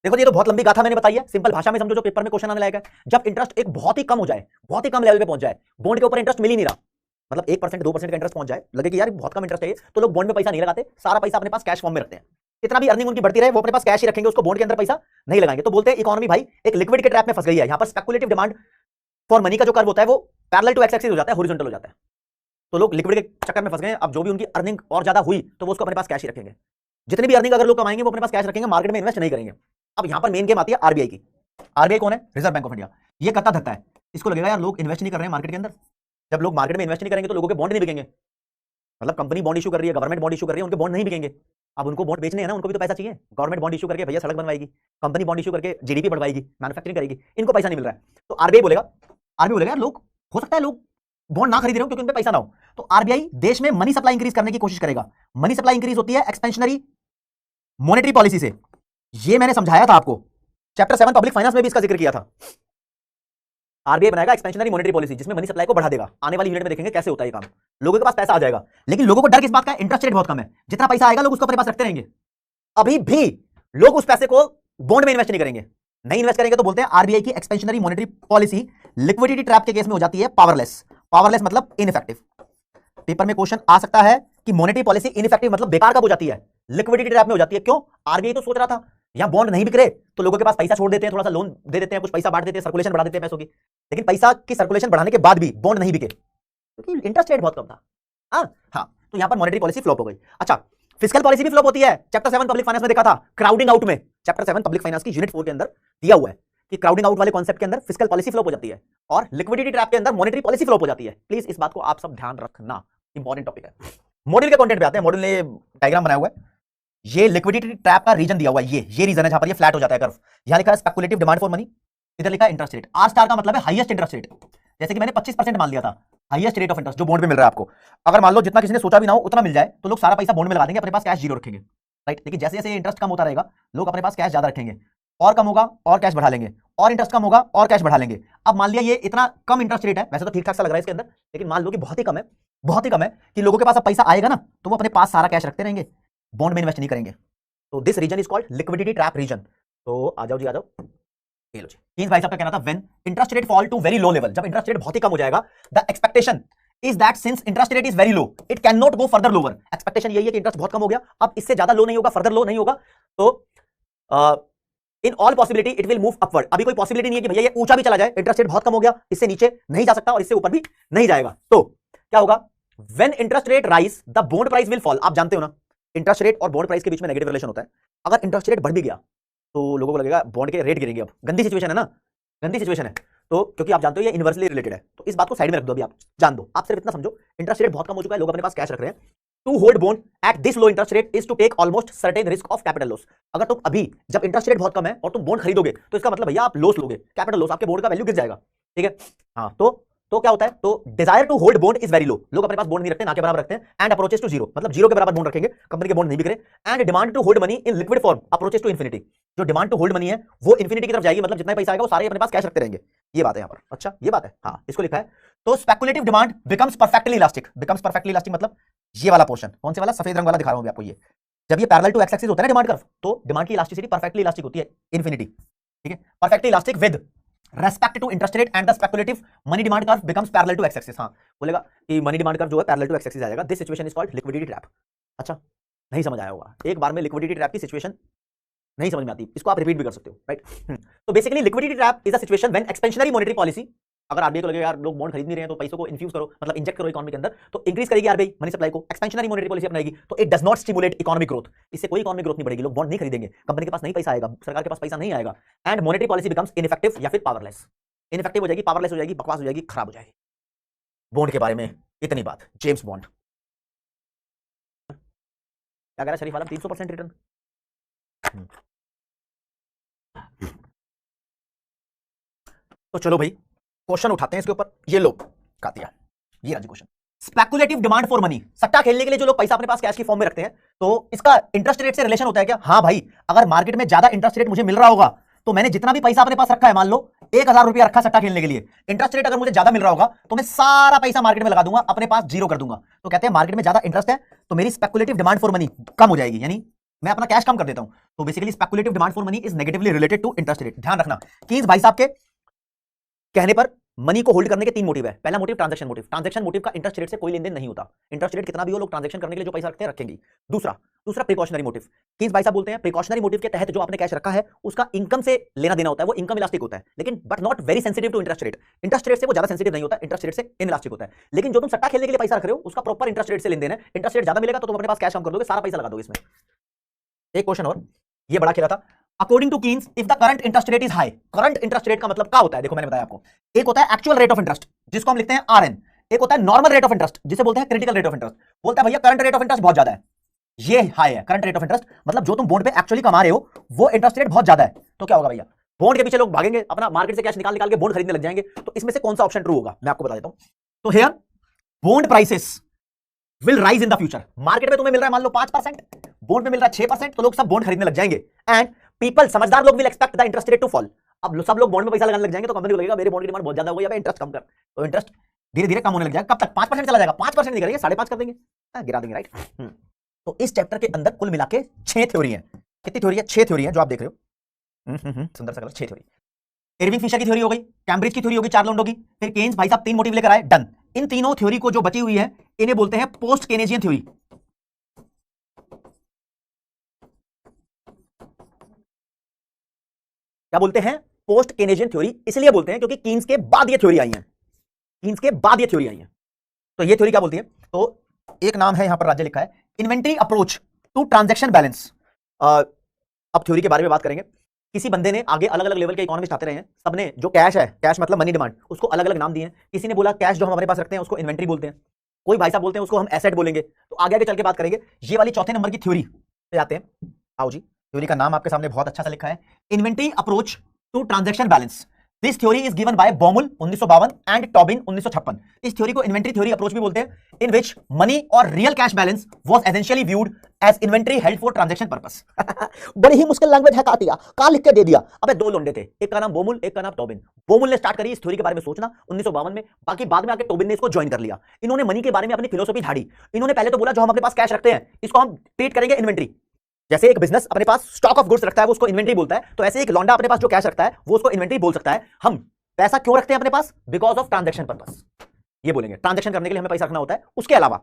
देखो ये तो बहुत लंबी गाथा मैंने बताई है, सिंपल भाषा में समझो जो पेपर में क्वेश्चन आने लायक है। जब इंटरेस्ट एक बहुत ही कम हो जाए, बहुत ही कम लेवल पे पहुंच जाए, बॉन्ड के ऊपर इंटरेस्ट मिल ही नहीं रहा, मतलब 1% 2% का इंटरेस्ट पहुंच जाए, लगे कि यार बहुत कम इंटरेस्ट है, तो लोग बॉन्ड में पैसा नहीं लगाते, सारा पैसा अपने पास कैश फॉर्म में रखते हैं। कितना भी अर्निंग उनकी बढ़ती रहे वो अपने पास कैश ही रखेंगे, उसको बॉन्ड के अंदर पैसा नहीं लगाएंगे। तो बोलते हैं इकोनॉमी भाई एक लिक्विड के ट्रैप में फंस गई है। यहां पर स्पेकुलेटिव डिमांड फॉर मनी का जो कर्व होता है वो पैरेलल टू एक्स एक्सिस हो जाता है, हॉरिजॉन्टल हो जाता है। तो लोग लिक्विड के चक्कर में फंस गए। अब जो भी उनकी अर्निंग और ज्यादा हुई तो वो उसको अपने पास कैश ही रखेंगे, जितनी भी अर्निंग अगर लोग कमाएंगे वो अपने पास कैश रखेंगे, मार्केट में इन्वेस्ट नहीं करेंगे। अब यहां पर मेन गेम आती है आरबीआई की। आरबीआई कौन है, रिजर्व बैंक ऑफ इंडिया। ये करता धरता है, इसको लगेगा यार लोग इन्वेस्ट नहीं कर रहे हैं मार्केट के अंदर, जब लोग मार्केट में इन्वेस्ट नहीं करेंगे तो लोगों के बॉन्ड नहीं बिकेंगे, मतलब कंपनी बॉन्ड इशू कर रही है, गवर्नमेंट बॉन्ड इशू कर रही है, उनके बॉन्ड नहीं बिकेंगे। अब उनको बॉन्ड बेचने हैं ना, उनको भी तो पैसा चाहिए। गवर्नमेंट बॉन्ड इशू करके भैया सड़क बनवाएगी, कंपनी बॉन्ड इशू करके जीडीपी बढ़वाएगी, मैन्युफैक्चरिंग करेगी, इनको पैसा नहीं मिल रहा है। तो आरबीआई बोलेगा यार लोग, हो सकता है लोग बॉन्ड ना खरीद रहे हो क्योंकि उन पे पैसा ना हो, तो आरबीआई देश में मनी सप्लाई इंक्रीज करने की कोशिश करेगा। मनी सप्लाई इंक्रीज होती है एक्सपेंशनरी मॉनेटरी पॉलिसी से। ये मैंने समझाया था आपको, चैप्टर 7 पब्लिक फाइनेंस में भी इसका जिक्र किया था। आरबीआई बनाएगा एक्सपेंशनरी मॉनेटरी पॉलिसी जिसमें मनी सप्लाई को बढ़ा देगा। आने वाली यूनिट में देखेंगे कैसे होता है ये काम। लोगों के पास पैसा आ जाएगा, लेकिन लोगों को डर किस बात का है, इंटरेस्ट रेट बहुत कम है, जितना पैसा आएगा लोग उसको अपने पास रखते रहेंगे। अभी भी लोग उस पैसे को बॉन्ड में इन्वेस्ट नहीं करेंगे, नहीं इन्वेस्ट करेंगे तो बोलते हैं आरबीआई की expansionary monetary policy liquidity trap के केस में हो जाती है पावरलेस। पावरलेस मतलब इनइफेक्टिव। पेपर में क्वेश्चन आ सकता है कि मॉनेटरी पॉलिसी इनइफेक्टिव मतलब बेकार कब हो जाती है, लिक्विडिटी ट्रैप में हो जाती है। क्यों, आरबीआई तो सोच रहा था यहां बॉन्ड नहीं बिक रहे तो लोगों के पास पैसा छोड़ देते हैं, थोड़ा सा लोन दे देते हैं, कुछ पैसा बांट देते हैं, सर्कुलेशन बढ़ा देते हैं पैसों की। लेकिन पैसा की सर्कुलेशन बढ़ाने के बाद भी बॉन्ड नहीं बिके क्योंकि इंटरेस्ट रेट बहुत कम था। हाँ, तो यहां पर मॉनेटरी पॉलिसी फ्लॉप हो गई। अच्छा, फिस्कल पॉलिसी भी फ्लॉप होती है। चैप्टर 7 पब्लिक फाइनेंस में देखा था, क्राउडिंग आउट में, चैप्टर 7 पब्लिक फाइनेंस की यूनिट 4 के अंदर दिया हुआ है कि क्राउडिंग आउट वाले कॉन्सेप्ट के अंदर फिस्कल पॉलिसी फ्लॉप हो जाती है और लिक्विडिटी ट्रैप के अंदर मॉनेटरी पॉलिसी फ्लॉप हो जाती है। प्लीज इस बात को आप सब ध्यान रखना, इंपॉर्टेंट टॉपिक है। मॉड्यूल के कंटेंट पे आते हैं। मॉड्यूल ने डायग्राम बनाया हुआ है, ये लिक्विडिटी ट्रैप का रीजन दिया हुआ है, ये रीजन है जहां पर ये फ्लैट हो जाता है कर्व। यहां लिखा है स्पेकुलेटिव डिमांड फॉर मनी, इधर लिखा है इंटरेस्ट रेट। आर स्टार का मतलब है हाईएस्ट इंटरेस्ट रेट, जैसे कि मैंने 25% मान लिया था, हाईएस्ट रेट ऑफ इंटरेस्ट जो बॉन्ड में मिल रहा है आपको। अगर मान लो जितना किसी ने सोचा भी ना हो उतना मिल जाए तो लोग सारा पैसा बॉन्ड में लगा देंगे, अपने पास कैश जीरो रखेंगे, राइट। लेकिन जैसे जैसे इंटरेस्ट कम होता रहेगा लोग अपने पास कैश ज्यादा रखेंगे और कम होगा और कैश बढ़ा लेंगे, और इंटरेस्ट कम होगा और कैश बढ़ा लेंगे। अब मान लिया ये इतना कम इंटरेस्ट रेट है, वैसे तो ठीक ठाक सा लग रहा है इसके अंदर, लेकिन मान लो कि बहुत ही कम है, बहुत ही कम है कि लोगों के पास अब पैसा आएगा ना तो वो अपने पास सारा कैश रखते रहेंगे, बॉन्ड में इन्वेस्ट नहीं करेंगे। तो this reason is called liquidity trap reason. तो आ जाओ जी, आ जाओ, ये लो जी। कीन्स भाई साहब का कहना था when interest rate fall to very low level, जब इंटरेस्ट रेट बहुत ही कम हो जाएगा, the expectation is that since interest rate is very low it can not go further lower. Expectation यही है कि इंटरेस्ट बहुत कम हो गया, अब इससे ज्यादा लो नहीं होगा, फर्दर लो नहीं होगा, तो in all possibility it will move upward. अभी कोई पॉसिबिलिटी नहीं है कि भैया ये ऊंचा भी चला जाए, इंटरेस्ट रेट बहुत कम हो गया, इससे नीचे नहीं जा सकता और इससे ऊपर भी नहीं जाएगा। तो क्या होगा, when interest rate rise the bond price will fall. आप जानते हो ना इंटरेस्ट रेट और बॉन्ड प्राइस के बीच में नेगेटिव रिलेशन होता है। अगर इंटरेस्ट रेट बढ़ भी गया तो लोगों को लगेगा बॉन्ड के रेट गिरेंगे, अब गंदी सिचुएशन है ना, गंदी सिचुएशन है। तो क्योंकि आप जानते हो ये इनवर्सली रिलेटेड है, तो इस बात को साइड में रख दो, अभी आप जान दो, आप सिर्फ इतना समझो इंटरेस्ट रेट बहुत कम हो चुका है, लोग अपने पास कैश रख रहे हैं। To hold bond at this low interest rate is to take almost certain risk of capital loss. अगर तुम अभी जब इंटरेस्ट रेट बहुत कम है और तुम बॉन्ड खरीदोगे तो इसका मतलब भैया आप लॉस लोगे, कैपिटल लॉस, आपके बॉन्ड का वैल्यू गिर जाएगा, ठीक है। हाँ, तो क्या होता है, तो desire to hold bond is very low, लोग अपने पास बॉन्ड नहीं रखते, ना के बराबर रखते हैं, एंड अप्रोचेस टू जीरो, मतलब जीरो के बराबर बॉन्ड रखेंगे, कंपनी के बॉन्ड नहीं बिक रहे, and demand to hold money in liquid form approaches to infinity. जो डिमांड टू होल्ड मनी है वो इन्फिनिटी की तरफ जाएगी, मतलब जितना पैसा आएगा वो सारे अपने पास कैश रखते रहेंगे, ये बात है यहाँ पर। अच्छा, ये बात है, हाँ, इसको लिखा है। तो speculative demand becomes perfectly elastic, becomes perfectly elastic मतलब ये वाला पोर्शन, कौन से वाला, सफेद रंग वाला दिखा रहा हूं आपको, ये जब ये पैरेलल टू एक्स एक्सिस होता है ना डिमांड कर्व, तो डिमांड की इलास्टिसिटी परफेक्टली इलास्टिक होती है, इन्फिनिटी, ठीक है, perfectly elastic with respect to interest rate and the speculative money demand curve becomes parallel to X axis. हाँ, बोलेगा कि मनी डिमांड कर्व जो है पैरेलल टू एक्स एक्सिस आ जाएगा। This situation is called liquidity trap. अच्छा, नहीं समझ आया होगा, एक बार में लिक्विडिटी ट्रैप की सिचुएशन नहीं समझ में आती, इसको आप रिपीट भी कर सकते हो, राइट। तो basically liquidity trap is a situation when expansionary monetary policy, अगर आरबीआई को लगेगा यार लोग बॉन्ड खरीद नहीं रहे हैं तो पैसों को इन्फ्यूज करो, मतलब इंजेक्ट करो इकोनॉमी के अंदर, तो इंक्रीज करेगी आरबीआई मनी सप्लाई को, एक्सपेंशनरी मॉनेटरी पॉलिसी अपनाएगी, तो it does not stimulate economic growth, इससे कोई इकोनॉमिक ग्रोथ नहीं बढ़ेगी, लोग बॉन्ड नहीं खरीदेंगे, कंपनी के पास नहीं पैसा आएगा, सरकार के पास पैसा नहीं आएगा, and monetary policy becomes ineffective या फिर पावरलेस। इनइफेक्टिव हो जाएगी, पावरलेस हो जाएगी, बकवास हो जाएगी, खराब हो जाएगी। बॉन्ड के बारे में इतनी बात। जेम्स बॉन्ड क्या कह रहा है शरीफ आलम, 300% रिटर्न। तो चलो भाई क्वेश्चन उठाते हैं इसके ऊपर, ये लो का दिया, ये राजी question. Speculative demand for money, सट्टा खेलने के लिए जो लोग पैसा अपने पास कैश की फॉर्म में रखते हैं, तो इसका इंटरेस्ट रेट से रिलेशन होता है क्या? हाँ भाई, अगर मार्केट में ज्यादा इंटरेस्ट रेट मुझे मिल रहा होगा तो मैंने जितना भी पैसा अपने पास रखा है, मान लो 1000 रुपया रखा सट्टा खेलने के लिए, इंटरेस्ट रेट अगर मुझे ज्यादा मिल रहा होगा तो मैं सारा पैसा मार्केट में लगा दूंगा, अपने पास जीरो कर दूंगा। तो कहते हैं मार्केट में ज्यादा इंटरेस्ट है तो मेरी स्पेकुलेटिव डिमांड फॉर मनी कम हो जाएगी, यानी मैं अपना कैश कम कर देता हूं। तो basically speculative demand for money is negatively related to interest rate. ध्यान रखना कीन्स भाई साहब के कहने पर मनी को होल्ड करने के 3 मोटिव है। पहला motive transaction motive, transaction motive का इंटरेस्ट रेट से कोई लेन देन नहीं होता, इंटरेस्ट रेट कितना भी हो लोग ट्रांजैक्शन करने के लिए जो पैसा रखते हैं रखेंगे। दूसरा प्रिकॉशनरी मोटिव, कीन्स भाई साहब बोलते हैं प्रिकॉशनरी मोटिव के तहत जो आपने कैश रखा है उसका इनकम से लेना देना होता है, वो इनकम इलास्टिक होता है, लेकिन but not very sensitive to interest rate. Interest rate से वो ज्यादा सेंसिटिव नहीं होता, इंटरेस्ट रेट से इनइलास्टिक होता है। लेकिन जो तुम सट्टा खेलने के लिए पैसा रख रहे हो उसका प्रॉपर इंटरेस्ट रेट से लेन देन है, इंटरेस्ट रेट ज्यादा मिलेगा तो तुम अपने पास कैश कम कर दोगे, सारा पैसा लगा दोगे इसमें। एक क्वेश्चन और, ये बड़ा खेला था। According to Keynes if the current interest rate is high, current interest rate का मतलब क्या होता है? देखो मैंने बताया आपको, एक होता है एक्चुअल रेट ऑफ इंटरेस्ट जिसको हम लिखते हैं आरएन, एक होता है नॉर्मल रेट ऑफ इंटरेस्ट जिसे बोलते हैं क्रिटिकल रेट ऑफ इंटरेस्ट। बोलता है भैया करंट रेट ऑफ इंटरेस्ट बहुत ज्यादा है, ये हाई है करंट रेट ऑफ इंटरेस्ट, मतलब जो तुम बॉन्ड पे एक्चुअली कमा रहे हो वो इंटरेस्ट रेट बहुत ज्यादा है। तो क्या होगा भैया, बॉन्ड के पीछे लोग भागेंगे, अपना मार्केट से कैश निकाल निकाल के बॉन्ड खरीदने लग जाएंगे। तो इसमें से कौन सा ऑप्शन ट्रू होगा मैं आपको बता देता हूं। तो here bond prices will rise in the future. Market में तुम्हें मिल रहा है मान लो 5%, बॉन्ड में मिल रहा है 6%, तो लोग सब बॉन्ड खरीदने लग जाएंगे, एंड पीपल समझदार लोग will expect the interest rate to fall. अब सब लोग बॉन्ड में पैसा लगाने लग जाएंगे तो कंपनी को लगेगा मेरे बॉन्ड की डिमांड बहुत ज्यादा हो गई है, इंटरेस्ट कम कर, तो इंटरेस्ट धीरे धीरे कम होने लग जाएगा। कब तक 5% चला जाएगा, 5% नहीं करेंगे 5.5 कर देंगे, गिरा देंगे, राइट। तो इस चैप्टर के अंदर कुल मिला के 6 थ्योरी है। कितनी थ्योरी है? 6 थ्योरी है जो आप देख रहे हो, सुंदर सा कलर, 6 थ्योरी। इरविंग फिशर की थ्योरी हो गई, कैम्ब्रिज की थ्योरी होगी, 4 लोगों की, फिर केन्स भाई साहब 3 मोटिव लेकर आए, डन। इन तीनों थ्योरी को जो बची हुई है इन्हें बोलते हैं पोस्ट केनेजियन थ्योरी। क्या बोलते हैं? Post Keynesian theory. इसलिए बोलते हैं क्योंकि कीन्स के बाद ये थ्योरी आई है, कीन्स के बाद ये थ्योरी आई है। तो ये थ्योरी क्या बोलती है? तो एक नाम है यहां पर राज्य लिखा है, inventory approach to transaction balance. अब थ्योरी के बारे में बात करेंगे। किसी बंदे ने, आगे अलग अलग लेवल के इकोनॉमिस्ट आते रहे हैं, सबने जो कैश है, कैश मतलब मनी डिमांड, उसको अलग अलग नाम दिए हैं। किसी ने बोला कैश जो हम हमारे पास रखते हैं उसको इन्वेंटरी बोलते हैं, कोई भाई साहब बोलते हैं उसको हम एसेट बोलेंगे। तो आगे आगे चल के बात करेंगे। ये वाली चौथे नंबर की थ्योरी पे जाते हैं। आओ जी, थ्योरी का नाम आपके सामने बहुत अच्छा सा लिखा है, inventory approach to transaction balance. This theory is given by Baumol 1952 and Tobin 1956। इस थ्योरी को इन्वेंट्री थ्योरी अप्रोच भी बोलते हैं, इन विच मनी और real cash balance was essentially viewed as inventory held for transaction purpose. बड़ी ही मुश्किल language है, काट दिया, कहां लिख के दे दिया। अबे दो लोंडे थे, एक का नाम बोमुल, एक का नाम टॉबिन। बोमुल ने स्टार्ट करी इस थ्योरी के बारे में सोचना 1952 में, बाकी बाद में आके टॉबिन ने इसको ज्वाइन कर लिया। इन्होंने मनी के बारे में अपनी फिलोसफी झाड़ी। इन्होंने पहले तो बोला जो हम अपने पास कैश रखते हैं इसको हम ट्रीट करेंगे इन्वेंट्री। जैसे एक बिजनेस अपने पास स्टॉक ऑफ गुड्स रखता है वो उसको इन्वेंट्री बोलता है, तो ऐसे एक लौंडा अपने पास जो कैश रखता है वो उसको इन्वेंट्री बोल सकता है। हम पैसा क्यों रखते हैं अपने पास? बिकॉज ऑफ ट्रांजैक्शन पर्पस, ये बोलेंगे। ट्रांजैक्शन करने के लिए हमें पैसा रखना होता है। उसके अलावा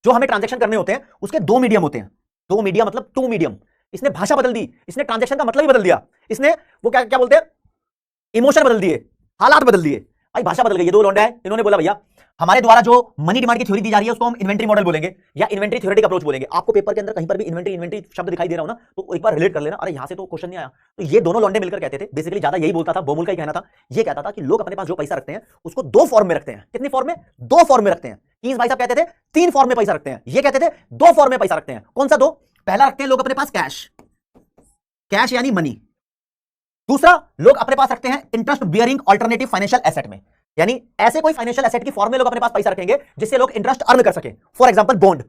जो हमें ट्रांजैक्शन करने होते हैं उसके दो मीडियम होते हैं। दो मीडियम मतलब टू मीडियम। इसने भाषा बदल दी, इसने ट्रांजैक्शन का मतलब ही बदल दिया। इसने वो क्या क्या बोलते हैं, इमोशन बदल दिए, हालात बदल दिए। भाई भाषा बदल गई। ये दो लौंडे हैं, इन्होंने बोला भैया हमारे द्वारा जो मनी डिमांड की थ्योरी दी जा रही है उसको हम इन्वेंट्री मॉडल बोलेंगे या इन्वेंट्री थ्योरेटिक अप्रोच बोलेंगे। आपको पेपर के अंदर कहीं पर भी इन्वेंट्री शब्द दिखाई दे रहा हो ना तो एक बार रिलेट कर लेना, अरे यहां से तो क्वेश्चन नहीं आया। तो ये दोनों लौंडे मिलकर कहते थे, बेसिकली ज्यादा यही बोलता था, बोमुल का ही कहना था। ये कहता था कि लोग अपने पास जो पैसा रखते हैं उसको दो फॉर्म में रखते हैं। कितनी फॉर्म में? दो फॉर्म में रखते हैं। कीन्स भाई साहब कहते थे तीन फॉर्म में पैसा रखते हैं, ये कहते थे दो फॉर्म में पैसा रखते हैं। कौन सा दो? पहला रखते हैं लोग अपने पास कैश, कैश यानी मनी। दूसरा लोग अपने पास रखते हैं interest bearing alternative financial asset में, यानी ऐसे कोई फाइनेंशियल एसेट की फॉर्म में लोग अपने पास पैसा रखेंगे जिससे लोग इंटरेस्ट अर्न कर सके। फॉर एग्जांपल बॉन्ड,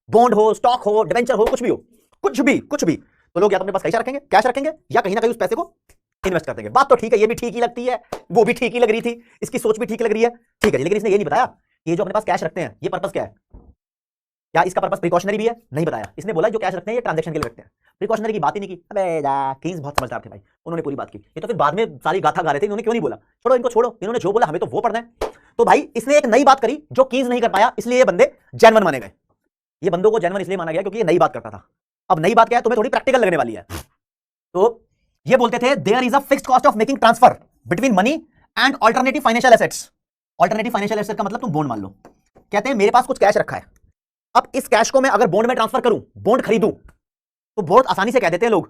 बॉन्ड हो, स्टॉक हो, डिवेंचर हो, कुछ भी हो, कुछ भी। तो लोग या तो अपने पास कैश रखेंगे या कहीं ना कहीं उस पैसे को इन्वेस्ट कर देंगे। बात तो ठीक है, ये भी ठीक ही लगती है, वो भी ठीक ही लग रही थी, इसकी सोच भी ठीक लग रही है, ठीक है। लेकिन इसने ये नहीं बताया ये जो अपने पास कैश रखते हैं ये पर्पस क्या है, क्या इसका पर्पस प्रिकॉशनरी भी है? नहीं बताया। इसने बोला जो कैश रखते हैं ये ट्रांजैक्शन के लिए रखते हैं, प्रिकॉशनरी की बात ही नहीं की। अबे कीन्स बहुत समझदार थे भाई, उन्होंने पूरी बात की। ये तो फिर बाद में सारी गाथा गा रहे थे, इन्होंने क्यों नहीं बोला? छोड़ो इनको, छोड़ो। इन्होंने जो बोला हमें तो वो पढ़ना है। तो भाई इसने एक नई बात करी जो कीन्स नहीं कर पाया, इसलिए ये बंदे जेन्युइन माने गए। ये बंदों को जेन्युइन इसलिए माना गया क्योंकि ये नई बात करता था। अब नई बात क्या है, तुम्हें थोड़ी प्रैक्टिकल लगने वाली है। तो ये बोलते थे there is a fixed cost of making transfer between money and alternative financial assets. Alternative financial asset का मतलब तुम बॉन्ड मान लो। कहते हैं मेरे पास कुछ कैश रखा है, अब इस कैश को मैं अगर बॉन्ड में ट्रांसफर करूं, बॉन्ड खरीदूं, तो बहुत आसानी से कह देते हैं लोग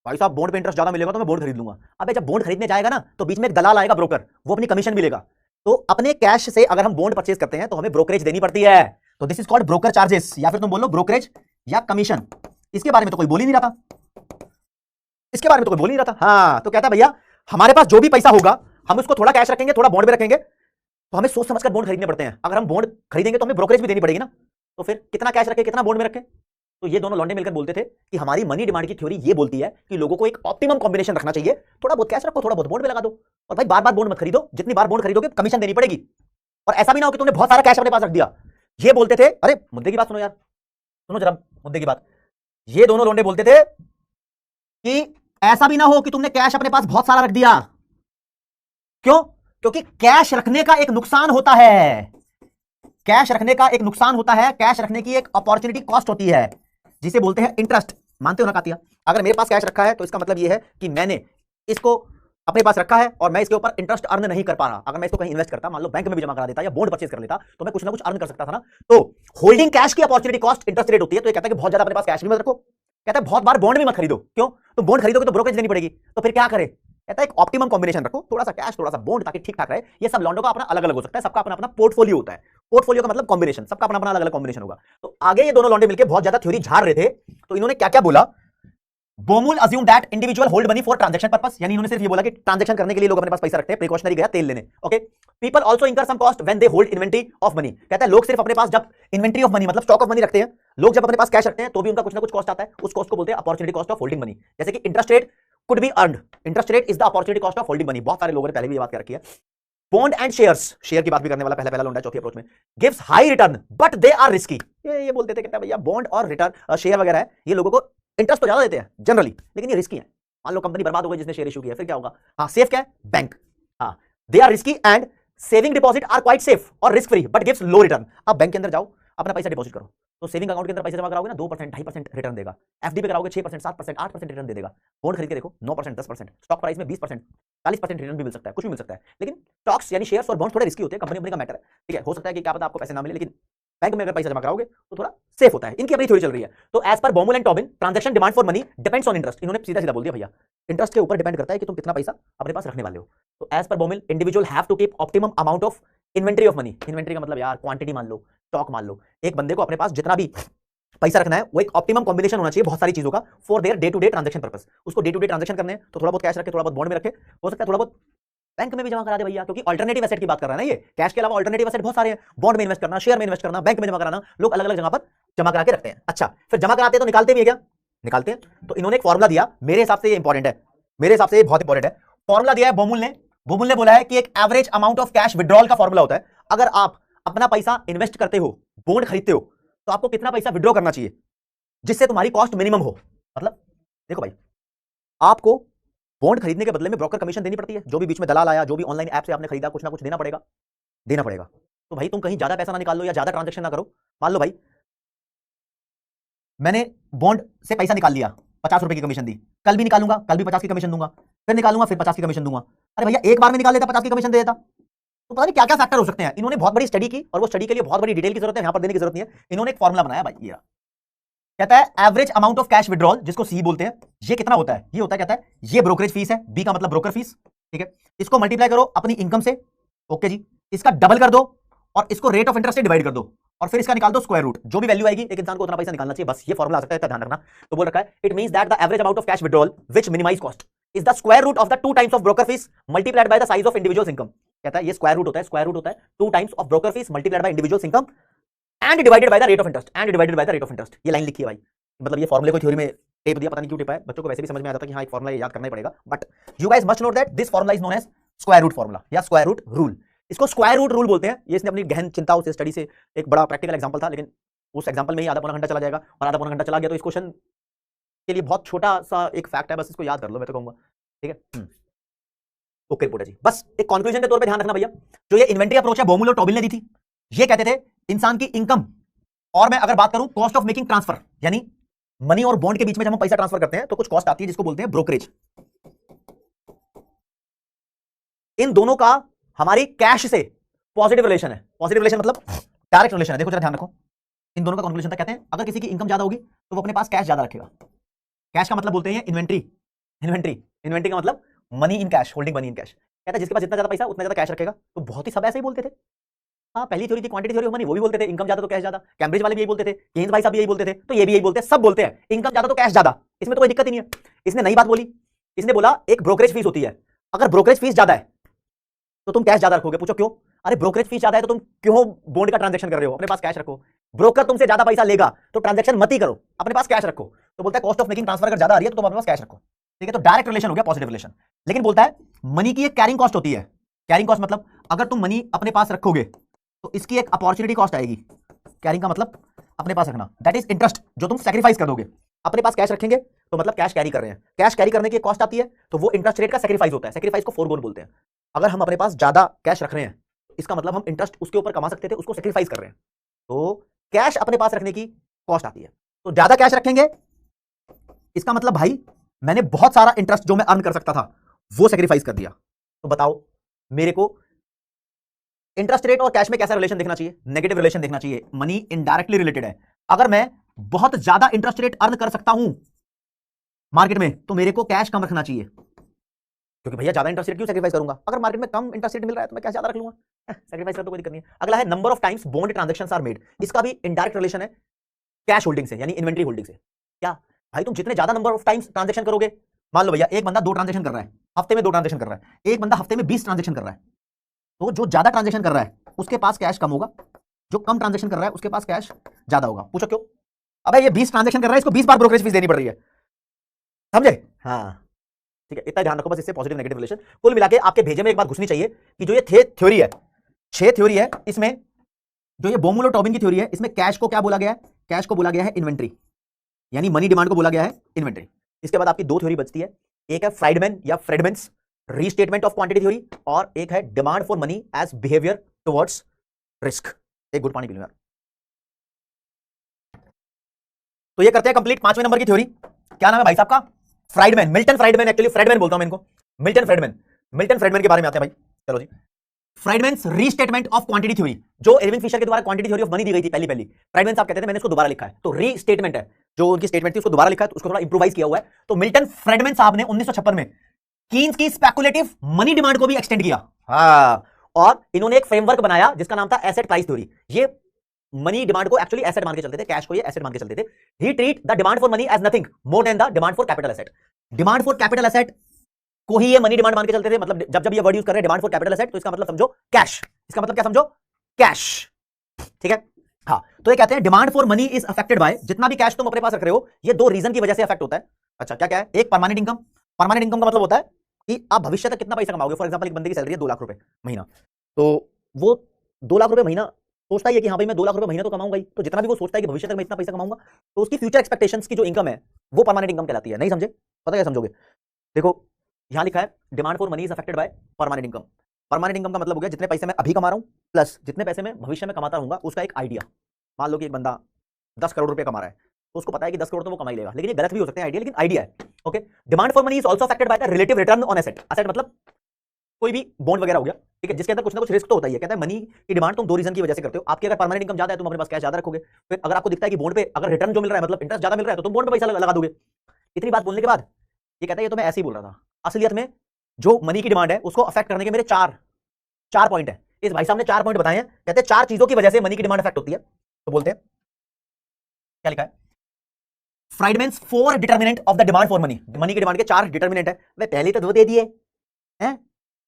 भाई साहब बॉन्ड पे इंटरेस्ट ज्यादा मिलेगा तो मैं बॉन्ड खरीद लूंगा। अबे जब बॉन्ड खरीदने जाएगा ना तो बीच में एक दलाल आएगा, ब्रोकर, वो अपनी कमीशन भी लेगा। तो अपने कैश से अगर हम बॉन्ड परचेज करते हैं तो हमें ब्रोकरेज देनी पड़ती है, तो this is called broker charges, या फिर तुम बोलो ब्रोकरेज या कमीशन। इसके बारे में तो कोई बोल ही नहीं रहा था, इसके बारे में तो कोई बोल ही नहीं रहा था। हाँ, तो कहता भैया हमारे पास जो भी पैसा होगा हम उसको थोड़ा कैश रखेंगे, थोड़ा बॉन्ड में रखेंगे, तो हमें सोच समझकर बॉन्ड खरीदने पड़ते हैं। अगर हम बॉन्ड खरीदेंगे तो हमें ब्रोकरेज भी देनी पड़ेगी ना, तो फिर कितना कैश रखे कितना बॉन्ड में रखें। तो ये दोनों लौंडे मिलकर बोलते थे कि हमारी मनी डिमांड की थ्योरी ये बोलती है कि लोगों को एक ऑप्टिमम कॉम्बिनेशन रखना चाहिए, थोड़ा बहुत कैश रखो, थोड़ा बहुत बॉन्ड में लगा दो, और भाई बार बार बॉन्ड मत खरीदो, जितनी बार बॉन्ड खरीदोगे कमीशन देनी पड़ेगी। और ऐसा भी ना हो कि तुमने बहुत सारा कैश अपने पास रख दिया। ये बोलते थे, अरे मुद्दे की बात सुनो यार, सुनो जरा मुद्दे की बात। ये दोनों लौंडे बोलते थे कि ऐसा भी ना हो कि तुमने कैश अपने पास बहुत सारा रख दिया। क्यों? क्योंकि कैश रखने का एक नुकसान होता है, कैश रखने का एक नुकसान होता है, कैश रखने की एक अपॉर्चुनिटी कॉस्ट होती है जिसे बोलते हैं इंटरेस्ट। मानते हो ना कातिया? अगर मेरे पास कैश रखा है तो इसका मतलब यह है कि मैंने इसको अपने पास रखा है और मैं इसके ऊपर इंटरेस्ट अर्न नहीं कर पा रहा। अगर मैं इसको कहीं इन्वेस्ट करता, मान लो बैंक में भी जमा करा देता या बॉन्ड परचेज कर लेता, तो मैं कुछ ना कुछ अर्न कर सकता था ना। तो होल्डिंग कैश की अपॉर्चुनिटी कॉस्ट इंटरेस्ट रेट होती है। तो ये कहता है कि बहुत ज्यादा अपने पास कैश भी मत रखो, कहता है बहुत बार बॉन्ड भी मत खरीदो। क्यों? तो बॉन्ड खरीदोगे तो ब्रोकरेज देनी पड़ेगी, तो फिर क्या करे? कहता है एक ऑप्टिमम कॉम्बिनेशन रखो, थोड़ा सा कैश थोड़ा सा बॉन्ड, ताकि ठीक ठाक रहे। ये सब लॉन्डो का अपना अलग अलग हो सकता है, सबका अपना अपना पोर्टफोलियो होता है। पोर्टफोलियो का मतलब कॉम्बिनेशन, सबका अपना अपना अलग अलग कॉम्बिनेशन होगा। तो आगे ये दोनों लॉन्डे मिलकर बहुत ज्यादा थ्योरी झाड़ रहे थे। तो इन्होंने क्या क्या बोला, Baumol assume that individual hold money for transaction purpose, यानी इन्होंने सिर्फ ये बोला कि ट्रांजैक्शन करने के लिए लोग अपने पास पैसा रखते हैं, प्रिकॉशनरी गया तेल लेने। Okay, people also incur some cost when they hold inventory of money. कहता है लोग सिर्फ अपने पास जब इन्वेंटरी ऑफ मनी मतलब स्टॉक ऑफ मनी रखते हैं, लोग जब अपने पास कैश रखते हैं तो भी उनका कुछ ना कुछ कॉस्ट आता है। उस कॉस्ट को बोलते हैं opportunity cost of holding money. जैसे कि interest rate could be earned, interest rate is the opportunity cost of holding money. बहुत सारे लोगों ने पहले भी ये बात कर रखी है। बॉन्ड एंड शेयर्स, शेयर की बात भी करने वाला पहला लोंडा चौथी अप्रोच में, gives high return but they are risky. ये बोलते थे कहता है भैया बॉन्ड और रिटर्न शेयर वगैरह है, ये लोगों को इंटरेस्ट तो ज्यादा देते हैं जनरली, लेकिन ये रिस्की है। मान लो कंपनी बर्बाद हो गई जिसने शेयर इशू किया, फिर क्या होगा? हाँ, सेफ क्या है? बैंक। हाँ, they are risky and saving deposit are quite safe और risk free but gives low return. अब बैंक के अंदर जाओ, अपना पैसा डिपॉजिट करो, तो सेविंग अकाउंट के अंदर पैसा जमा कराओगे ना 2%, 2.5% रिटर्न देगा। एफडी पे कराओगे 6%, 7%, 8% रिटर्न दे देगा। बॉन्ड खरीद के देखो 9%, 10%, स्टॉक प्राइस में 20%, 40% रिटर्न भी मिल सकता है, कुछ भी मिल सकता है। लेकिन स्टॉक्स यानी शेयर्स और बॉन्ड थोड़े रिस्की होते हैं, कंपनी का मैटर है, ठीक है। हो सकता है कि क्या पता आपको पैसे ना मिले, लेकिन बैंक में अगर पैसा जमा कराओगे तो थोड़ा सेफ होता है। इनकी अपनी थ्योरी चल रही है। तो as per Baumol and Tobin, transaction demand for money depends on interest. इन्होंने सीधा सीधा बोल दिया भैया इंटरेस्ट के ऊपर डिपेंड करता है कि तुम कितना पैसा अपने पास रखने वाले हो। तो as per Baumol, individual have to keep optimum amount of inventory of money. Inventory का मतलब यार क्वांटिटी मान लो, स्टॉक मान लो। एक बंदे को अपने पास जितना भी पैसा रखना है वो एक ऑप्टिमम कॉम्बिनेशन होना चाहिए बहुत सारी चीजों का, for their day to day transaction purpose. उसको डे टू डे ट्रांजैक्शन करने हैं तो थोड़ा बहुत कैश रखे, थोड़ा बहुत बॉन्ड में रखे, हो सकता है थोड़ा बहुत बैंक में भी जमा करा दे भैया, क्योंकि अल्टरनेटिव एसेट की बात कर रहा है ना ये। कैश के अलावा अल्टरनेटिव एसेट बहुत सारे हैं, बॉन्ड में इन्वेस्ट करना, शेयर में इन्वेस्ट करना, बैंक में जमा कराना, लोग अलग अलग जगह पर जमा करा के रखते हैं। अच्छा, फिर जमा कराते हैं तो निकालते भी है क्या? निकालते हैं। तो इन्होंने एक फॉर्मुला दिया, मेरे हिसाब से ये इंपॉर्टेंट है, मेरे हिसाब से ये बहुत इंपॉर्टेंट है। फॉर्मुला दिया है बोमुल ने। बोमुल ने बोला है कि एक average amount of cash withdrawal का फॉर्मुला होता है। अगर आप अपना पैसा इन्वेस्ट करते हो, बॉन्ड खरीदते हो, तो आपको कितना पैसा विड्रॉ करना चाहिए जिससे तुम्हारी कॉस्ट मिनिमम हो। मतलब देखो भाई, आपको बॉन्ड खरीदने के बदले में ब्रोकर कमीशन देनी पड़ती है, जो भी बीच में दलाल आया, जो भी ऑनलाइन ऐप से आपने खरीदा, कुछ ना कुछ देना पड़ेगा, देना पड़ेगा। तो भाई तुम कहीं ज्यादा पैसा ना निकाल लो या ज्यादा ट्रांजैक्शन ना करो। मान लो भाई मैंने बॉन्ड से पैसा निकाल लिया, 50 रुपए की कमीशन दी, कल भी निकालूंगा, कल भी 50 की कमीशन दूंगा, फिर निकालूंगा, फिर 50 की कमीशन दूंगा। अरे भैया एक बार में निकाल लेता, 50 की कमीशन दे देता। तो पता नहीं क्या क्या फैक्टर हो सकते हैं। इन्होंने बहुत बड़ी स्टडी की, और वो स्टडी के लिए बहुत बड़ी डिटेल की जरूरत है, यहां पर देने की जरूरत नहीं है। इन्होंने एक फॉर्मुला बनाया भाई, ये कहता है average amount of cash withdrawal, जिसको सी बोलते हैं। ये कितना होता है? ये होता है, कहता है ये ब्रोकरेज फीस है, बी का मतलब ब्रोकर फीस, ठीक है। इसको मल्टीप्लाई करो अपनी इनकम से, ओके जी, इसका डबल कर दो और इसको रेट ऑफ इंटरेस्ट से डिवाइड कर दो और फिर इसका निकाल दो स्क्वायर रूट। जो भी वैल्यू आएगी एक इंसान को उतना पैसा निकालना चाहिए, बस ये फॉर्मुला आ सकता है, इसका ध्यान रखना। तो बोल रखा है it means that the average amount of cash withdrawal which minimise cost is the square root of the 2 times of broker fees multiplied by the size of individual's income. कहता है ये स्क्वायर रूट होता है, square root होता है 2 times of broker fees multiplied bye individuals income and divided by the rate of interest, and divided by the rate of interest. ये line लिखी है भाई, मतलब ये फॉर्मुले को थ्योरी में टेप दिया, पता नहीं क्यों टिपा है। बच्चों को वैसे भी समझ में आ जाता है कि हाँ एक फॉर्मुला याद करना ही पड़ेगा, but you guys must note that this formula is known as square root formula या स्क्वायर रूट रूल। इसको स्क्वायर रूट रूल बोलते हैं। ये इसने अपनी गहन चिंता से स्टडी से एक बड़ा प्रैक्टिकल एग्जांपल था, लेकिन उस एग्जांपल में ही आधा पौना घंटा चला जाएगा, और आधा पौना घंटा चला गया तो इस क्वेश्चन के लिए बहुत छोटा सा एक फैक्ट है, बस इसको याद कर लो, मैं तो कहूंगा, ठीक है। ओके रिपोर्ट है जी। बस एक कंक्लूजन के तौर पे ध्यान रखना भैया, जो ये इन्वेंटरी अप्रोच है बोमुल और टॉबिल ने दी थी। ये कहते थे इंसान की इनकम, और मैं अगर बात करूं कॉस्ट ऑफ मेकिंग ट्रांसफर, यानी मनी और बॉन्ड के बीच में जब हम पैसा ट्रांसफर करते हैं तो कुछ कॉस्ट आती है जिसको बोलते हैं ब्रोकरेज। इन दोनों का हमारी कैश से पॉजिटिव रिलेशन है। पॉजिटिव रिलेशन मतलब डायरेक्ट रिलेशन है। देखो जरा ध्यान रखो, इन दोनों का कॉन्क्लूजन था, कहते हैं अगर किसी की इनकम ज्यादा होगी तो वो अपने पास कैश ज्यादा रखेगा। कैश का मतलब बोलते हैं इन्वेंट्री। इन्वेंट्री इन्वेंट्री का मतलब money in cash, holding money in cash. कहता है जिसके पास जितना ज्यादा पैसा उतना ज्यादा कैश रखेगा। तो बहुत ही सब ऐसे ही बोलते थे। हाँ, पहली थ्योरी थी क्वांटिटी थ्योरी ऑफ मनी, वो भी बोलते थे इनकम ज्यादा तो कैश ज्यादा। कैम्ब्रिज वाले भी यही बोलते थे, केन्स भाई साहब भी यही बोलते थे, तो ये भी यही बोलते हैं, सब बोलते हैं इनकम ज्यादा तो कैश ज्यादा। इसमें तो कोई दिक्कत ही नहीं है। इसने नई बात बोली, इसने बोला एक ब्रोकरेज फीस होती है, अगर ब्रोकरेज फीस ज्यादा है तो तुम कैश ज्यादा रखोगे। पूछो क्यों? अरे ब्रोकरेज फीस ज्यादा है तो तुम क्यों बॉन्ड का ट्रांजैक्शन कर रहे हो? अपने पास कैश रखो। ब्रोकर तुमसे ज्यादा पैसा लेगा तो ट्रांजैक्शन मत ही करो, अपने पास कैश रखो। तो बोलता है कॉस्ट ऑफ मेकिंग ट्रांसफर अगर ज्यादा आ रही है तो तुम अपने पास कैश रखो, ठीक है। तो डायरेक्ट रिलेशन हो गया, पॉजिटिव रिलेशन। लेकिन बोलता है मनी की एक कैरिंग कॉस्ट होती है। कैरिंग कॉस्ट मतलब अगर तुम मनी अपने पास रखोगे तो इसकी एक अपॉर्चुनिटी कॉस्ट आएगी। कैरिंग का मतलब अपने पास रखना, दैट इज इंटरेस्ट, जो तुम सैक्रिफाइस कर दोगे। अपने पास कैश रखेंगे तो मतलब कैश कैरी कर रहे हैं, कैश कैरी करने की कॉस्ट आती है, तो वो इंटरेस्ट रेट का सैक्रिफाइस होता है। सैक्रिफाइस को फोरगोन बोलते हैं। अगर हम अपने पास ज्यादा कैश रख रहे हैं तो इसका मतलब हम इंटरेस्ट उसके ऊपर कमा सकते थे, उसको सैक्रिफाइस कर रहे हैं। तो कैश अपने पास रखने की कॉस्ट आती है। तो ज्यादा कैश रखेंगे इसका मतलब भाई मैंने बहुत सारा इंटरेस्ट जो मैं अर्न कर सकता था वो सैक्रिफाइस कर दिया। तो बताओ मेरे को इंटरेस्ट रेट और कैश में कैसा रिलेशन देखना चाहिए? नेगेटिव रिलेशन देखना चाहिए। मनी इनडायरेक्टली रिलेटेड है। अगर मैं बहुत ज्यादा इंटरेस्ट रेट अर्न कर सकता हूं मार्केट में तो मेरे को कैश कम रखना चाहिए, क्योंकि भैया ज्यादा इंटरेस्ट रेट क्यों सैक्रिफाइस करूंगा? अगर मार्केट में कम इंटरेस्ट रेट मिल रहा है तो मैं कैश ज्यादा रख लूंगा, सैक्रिफाइस कर तो कोई दिक्कत नहीं है। अगला है number of times bond transactions are made. इसका भी इनडायरेक्ट रिलेशन है कैश होल्डिंग से, यानी इन्वेंट्री होल्डिंग से। क्या भाई, तुम जितने ज्यादा नंबर ऑफ टाइम्स ट्रांजैक्शन करोगे, मान लो भैया एक बंदा 2 ट्रांजैक्शन कर रहा है हफ्ते में, 2 ट्रांजैक्शन कर रहा है, एक बंदा हफ्ते में 20 ट्रांजैक्शन कर रहा है, तो जो ज्यादा ट्रांजैक्शन कर रहा है उसके पास कैश कम होगा, जो कम ट्रांजैक्शन कर रहा है उसके पास कैश ज्यादा होगा। पूछो क्यों? अबे ये 20 ट्रांजैक्शन कर रहा है, इसको 20 बार ब्रोकरेज फीस देनी पड़ रही है, समझे? हाँ ठीक है, इतना ध्यान रखो बस, इससे पॉजिटिव नेगेटिव रिलेशन। कुल मिला के आपके भेजे में एक बात घुसनी चाहिए कि जो ये थ्योरी है, 6 थ्योरी है, इसमें जो ये बोमुल और टॉबिन की थ्योरी है, इसमें कैश को क्या बोला गया है? कैश को बोला गया है इन्वेंट्री, यानी मनी डिमांड को बोला गया है इन्वेंट्री। इसके बाद आपकी 2 थ्योरी बचती है, एक है फ्राइडमैन या Friedman's restatement of quantity theory, और एक है demand for money as behaviour towards risk. एक गुड पानी पी लो यार। तो ये करते हैं कंप्लीट 5वें नंबर की थ्योरी। क्या नाम है भाई साहब का? Friedman, Milton Friedman. Actually Friedmann बोलता हूं मैं इनको, मिल्टन फ्रेडमैन। मिल्टन फ्रेडमैन के बारे में आते हैं भाई, चलो जी। फ्राइडमैन्स रीस्टेटमेंट ऑफ क्वांटिटी थ्योरी, जो एरविन फिशर के द्वारा क्वांटिटी थ्योरी ऑफ मनी दी गई थी पहली फ्राइडमैन साहब कहते थे मैंने इसको दोबारा लिखा है, तो रीस्टेटमेंट है, जो उनकी स्टेटमेंट थी उसको दोबारा लिखा है, तो उसको थोड़ा इंप्रूवाइज किया हुआ है। तो मिल्टन फ्रेडमैन साहब ने 1956 में कीन्स की स्पेकुलेटिव मनी डिमांड को भी एक्सटेंड किया। हाँ, और इन्होंने एक फ्रेमवर्क बनाया जिसका नाम था एसेट प्राइस थ्योरी। ये मनी डिमांड को एक्चुअली एसेट मान के चलते थे, कैश को ये एसेट मान के चलते थे। He treat the demand for money as nothing more than the demand for capital asset. Demand for capital asset को ही ये मनी डिमांड मान के चलते थे। मतलब जब जब ये वर्ड यूज कर रहे हैं डिमांड फॉर कैपिटल एसेट, तो इसका मतलब समझो कैश। इसका मतलब क्या समझो? कैश। ठीक है। हाँ, तो ये कहते हैं demand for money is affected by, जितना भी कैश तुम अपने पास रख रहे हो ये दो रीजन की वजह से अफेक्ट होता है। अच्छा, क्या क्या है? एक परमानेंट इनकम। परमानेंट इनकम का मतलब होता है कि आप भविष्य तक कितना पैसा कमाओगे। फॉर एग्जांपल एक बंदे की सैलरी है 2 लाख रुपए महीना, तो वो 2 लाख रुपए महीना सोचता है कि हाँ भाई मैं 2 लाख रुपए महीना तो कमाऊंगा ही, तो जितना भी वो सोचता है कि भविष्य तक मैं इतना पैसा कमाऊंगा, तो उसकी फ्यूचर एक्सपेक्टेशंस की जो इनकम है वो परमानेंट इनकम कहलाती है। नहीं समझे? पता क्या समझोगे? देखो यहां लिखा है demand for money is affected by permanent income. Permanent income का मतलब हो गया जितने पैसे मैं अभी कमा रहा हूं प्लस जितने पैसे मैं भविष्य में कमाता रहूंगा उसका एक आइडिया। मान लो कि एक बंदा 10 करोड़ रुपए कमा रहा है, तो उसको पता है कि 10 करोड़ तो वो कमा ही लेगा, लेकिन ये गलत भी हो सकते हैं आइडिया, लेकिन आइडिया है। Okay, demand for money is also affected by the relative return on asset. Asset मतलब कोई भी बॉन्ड वगैरह हो गया, ठीक है, जिसके अंदर कुछ ना कुछ रिस्क तो होता ही है। कहता है मनी की डिमांड तुम दो रीजन की वजह से करते हो। आपकी अगर परमानेंट इनकम ज्यादा है तुम अपने पास कैश ज्यादा रखोगे, फिर अगर आपको दिखता है कि बॉन्ड पे अगर रिटर्न जो मिल रहा है मतलब इंटरेस्ट ज्यादा मिल रहा है तो तुम बॉन्ड पे पैसा लगा दोगे। इतनी बात बोलने के बाद ये कहता है ये तो मैं ऐसे ही बोल रहा था, असलियत में जो मनी की डिमांड है उसको अफेक्ट करने के मेरे चार पॉइंट है। इस भाई साहब ने 4 पॉइंट बताए हैं। कहते हैं 4 चीजों की वजह से मनी की डिमांड अफेक्ट होती है। तो बोलते हैं क्या लिखा है? फ्राइडमैन्स 4 determinant of the demand for money. Money की डिमांड के 4 डिटर्मिनेंट है। वे पहले तो 2 दे दिए हैं,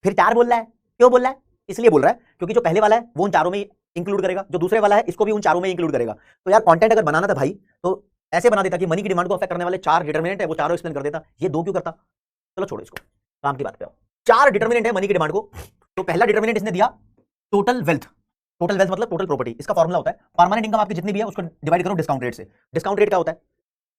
फिर 4 बोल रहा है। क्यों बोल रहा है? इसलिए बोल रहा है क्योंकि जो पहले वाला है वो उन चारों में इंक्लूड करेगा, जो दूसरे वाला है इसको भी उन चारों में इंक्लूड करेगा। तो यार कंटेंट अगर बनाना था भाई तो ऐसे बना देता कि मनी की डिमांड को अफेक्ट करने वाले 4 डिटर्मिनेंट है वो चारों एक्सप्लेन कर देता। ये 2 क्यों करता? चलो छोड़ो इसको, काम की बात पे आओ। 4 डिटर्मिनेंट है मनी की डिमांड को। तो पहला डिटर्मिनेंट इसने दिया टोटल वेल्थ। टोटल वेल्थ मतलब टोटल प्रॉपर्टी। इसका फॉर्मूला होता है परमानेंट इनकम आपकी जितनी भी है उसको डिवाइड करो डिस्काउंट रेट से। डिस्काउंट रेट क्या होता है?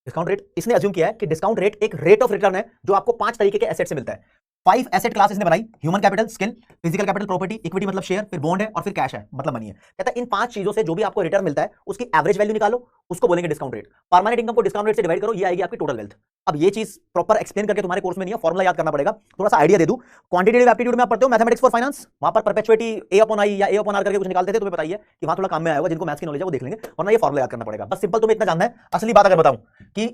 डिस्काउंट रेट इसने अज्यूम किया है कि डिस्काउंट रेट एक रेट ऑफ रिटर्न है जो आपको 5 तरीके के एसेट से मिलता है। 5 एसेट क्लास इसने बनाई, human capital, skill, physical capital, property, equity मतलब शेयर, फिर बॉन्ड है और फिर कैश है मतलब मनी है। कहता है इन 5 चीजों से जो भी आपको रिटर्न मिलता है उसकी एवरेज वैल्यू निकालो, उसको बोलेंगे डिस्काउंट रेट। परमानेंट इनकम को डिस्काउंट रेट से डिवाइड करो, ये आएगी आपकी टोटल वेल्थ। अब ये चीज प्रॉपर एक्सप्लेन करके तुम्हारे कोर्स में नहीं है, फॉर्मुला याद करना पड़ेगा। थोड़ा सा आइडिया दे दूं, क्वांटिटेटिव एप्टीट्यूड में आप पढ़ते हो मैथमेटिक्स फॉर फाइनेंस, वहां पर परपेचुइटी ए अपॉन आई या ए अपॉन आर करके कुछ निकालते थे, तुम्हें बताइए कि वहां थोड़ा काम में आएगा। जिनको मैथ्स की नॉलेज है वो देख लेंगे, वरना ये फॉर्मुला याद करना पड़ेगा। बस सिंपल तुम्हें इतना जानना है। असली बात अगर बताऊं कि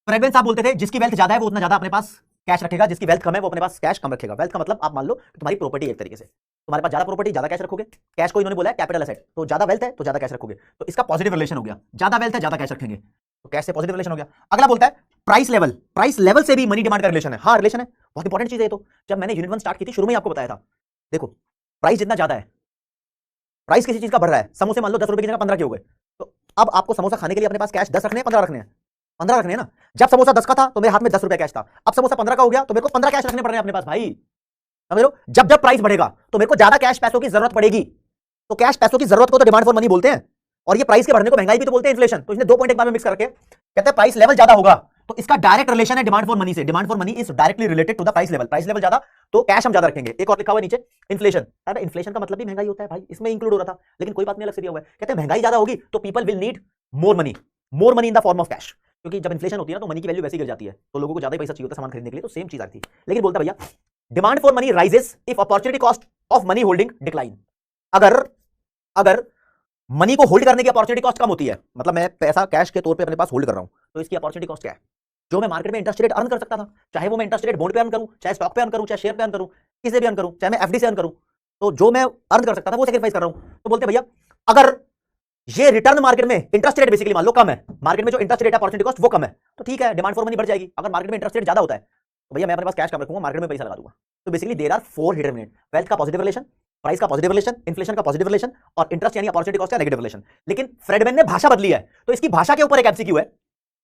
फ्रेगरेंस आप बोलते थे जिसकी वेल्थ ज्यादा है वो उतना ज्यादा अपने पास कैश रखेगा, जिसकी वेल्थ कम है वो अपने पास कैश कम रखेगा। वेल्थ का मतलब आप मान लो कि तुम्हारी प्रॉपर्टी एक तरीके से, तुम्हारे पास ज्यादा प्रॉपर्टी ज्यादा कैश रखोगे। कैश को इन्होंने बोला है कैपिटल एसेट, तो ज्यादा वेल्थ है तो ज्यादा कैश रखोगे, तो इसका पॉजिटिव रिलेशन हो गया। ज्यादा वेल्थ है ज्यादा कैश रखेंगे तो कैश से पॉजिटिव रिलेशन हो गया। अगला बोलता है प्राइस लेवल। प्राइस लेवल से भी मनी डिमांड का रिलेशन है। हाँ रिलेशन है, बहुत इंपॉर्टेंट चीज है। तो जब मैंने यूनिट 1 स्टार्ट की थी शुरू में ही आपको बताया था, देखो प्राइस जितना ज्यादा है, प्राइस किसी चीज का बढ़ रहा है, समोसे मान लो 10 रुपए की जगह 15 के हो गए, तो अब आपको समोसा खाने के लिए अपने पास कैश 10 रखने हैं 15 रखने हैं? 15 रखने हैं ना। जब समोसा 10 का था तो मेरे हाथ में 10 रुपया कैश था, अब समोसा 15 का हो गया तो मेरे को 15 कैश रखने पड़ रहे हैं अपने पास भाई। समझ लो, जब जब प्राइस बढ़ेगा तो मेरे को ज्यादा कैश पैसों की जरूरत पड़ेगी, तो कैश पैसों की जरूरत को तो डिमांड फॉर मनी बोलते हैं, और ये प्राइस के बढ़ने को महंगाई भी तो बोलते हैं, इन्फ्लेशन। तो इसने 2 पॉइंट एक बार में मिक्स करके कहते हैं प्राइस लेवल ज्यादा होगा तो इसका डायरेक्ट रिलेशन है डिमांड फॉर मनी से। Demand for money is directly related to the price level. Price level ज्यादा तो कैश हम ज्यादा रखेंगे। एक और लिखा हुआ है नीचे इन्फ्लेशन। अरे इन्फ्लेशन का मतलब भी महंगाई होता है भाई, इसमें इंक्लूड हो रहा था, लेकिन कोई बात नहीं, अलग से दिया हुआ है। कहते हैं महंगाई ज्यादा होगी तो people will need more money in the form of cash, क्योंकि जब इन्फ्लेशन होती है ना तो मनी की वैल्यू वैसे ही गिर जाती है, तो लोगों को ज्यादा पैसा चाहिए होता है सामान खरीदने के लिए, तो सेम चीज आती है। लेकिन बोलता भैया demand for money rises if opportunity cost of money holding decline. अगर मनी को होल्ड करने की अपॉर्चुनिटी कॉस्ट कम होती है, मतलब मैं पैसा कैश के तौर पे अपने पास होल्ड कर रहा हूं, तो इसकी अपॉर्चुनिटी कॉस्ट क्या है? जो मैं मार्केट में इंटरेस्ट रेट अर्न कर सकता था, चाहे वो मैं इंटरेस्ट रेट बॉन्ड पे अर्न करूं, चाहे स्टॉक पे अर्न करूं, चाहे शेयर पे अर्न करूं, किसी भी अर्न करूं, चाहे मैं एफडी से अर्न करूं, तो जो मैं अर्न कर सकता था वो सेक्रीफाइस कर रहा हूं। तो बोलते भैया अगर ये रिटर्न मार्केट में इंटरेस्ट रेट बेसिकली मान लो कम है, मार्केट में जो इंटरेस्ट रेट है अपॉर्चुनिटी कॉस्ट वो कम है, तो ठीक है डिमांड फॉर मनी बढ़ जाएगी। अगर मार्केट में इंटरेस्ट रेट ज्यादा होता है तो भैया मैं अपने पास कैश कम रखूंगा, मार्केट में पैसा लगा दूंगा। तो basically there are 4 determinant, wealth का पॉजिटिव रिलेशन, प्राइस का पॉजिटिव रिलेशन, इन्फ्लेशन का पॉजिटिव रिलेशन, और इंटरेस्ट यानी अपॉर्चुनिटी कॉस्ट का नेगेटिव रिलेशन। लेकिन फ्रेडमैन ने भाषा बदली है, तो इसकी भाषा के ऊपर एक एमसीक्यू है,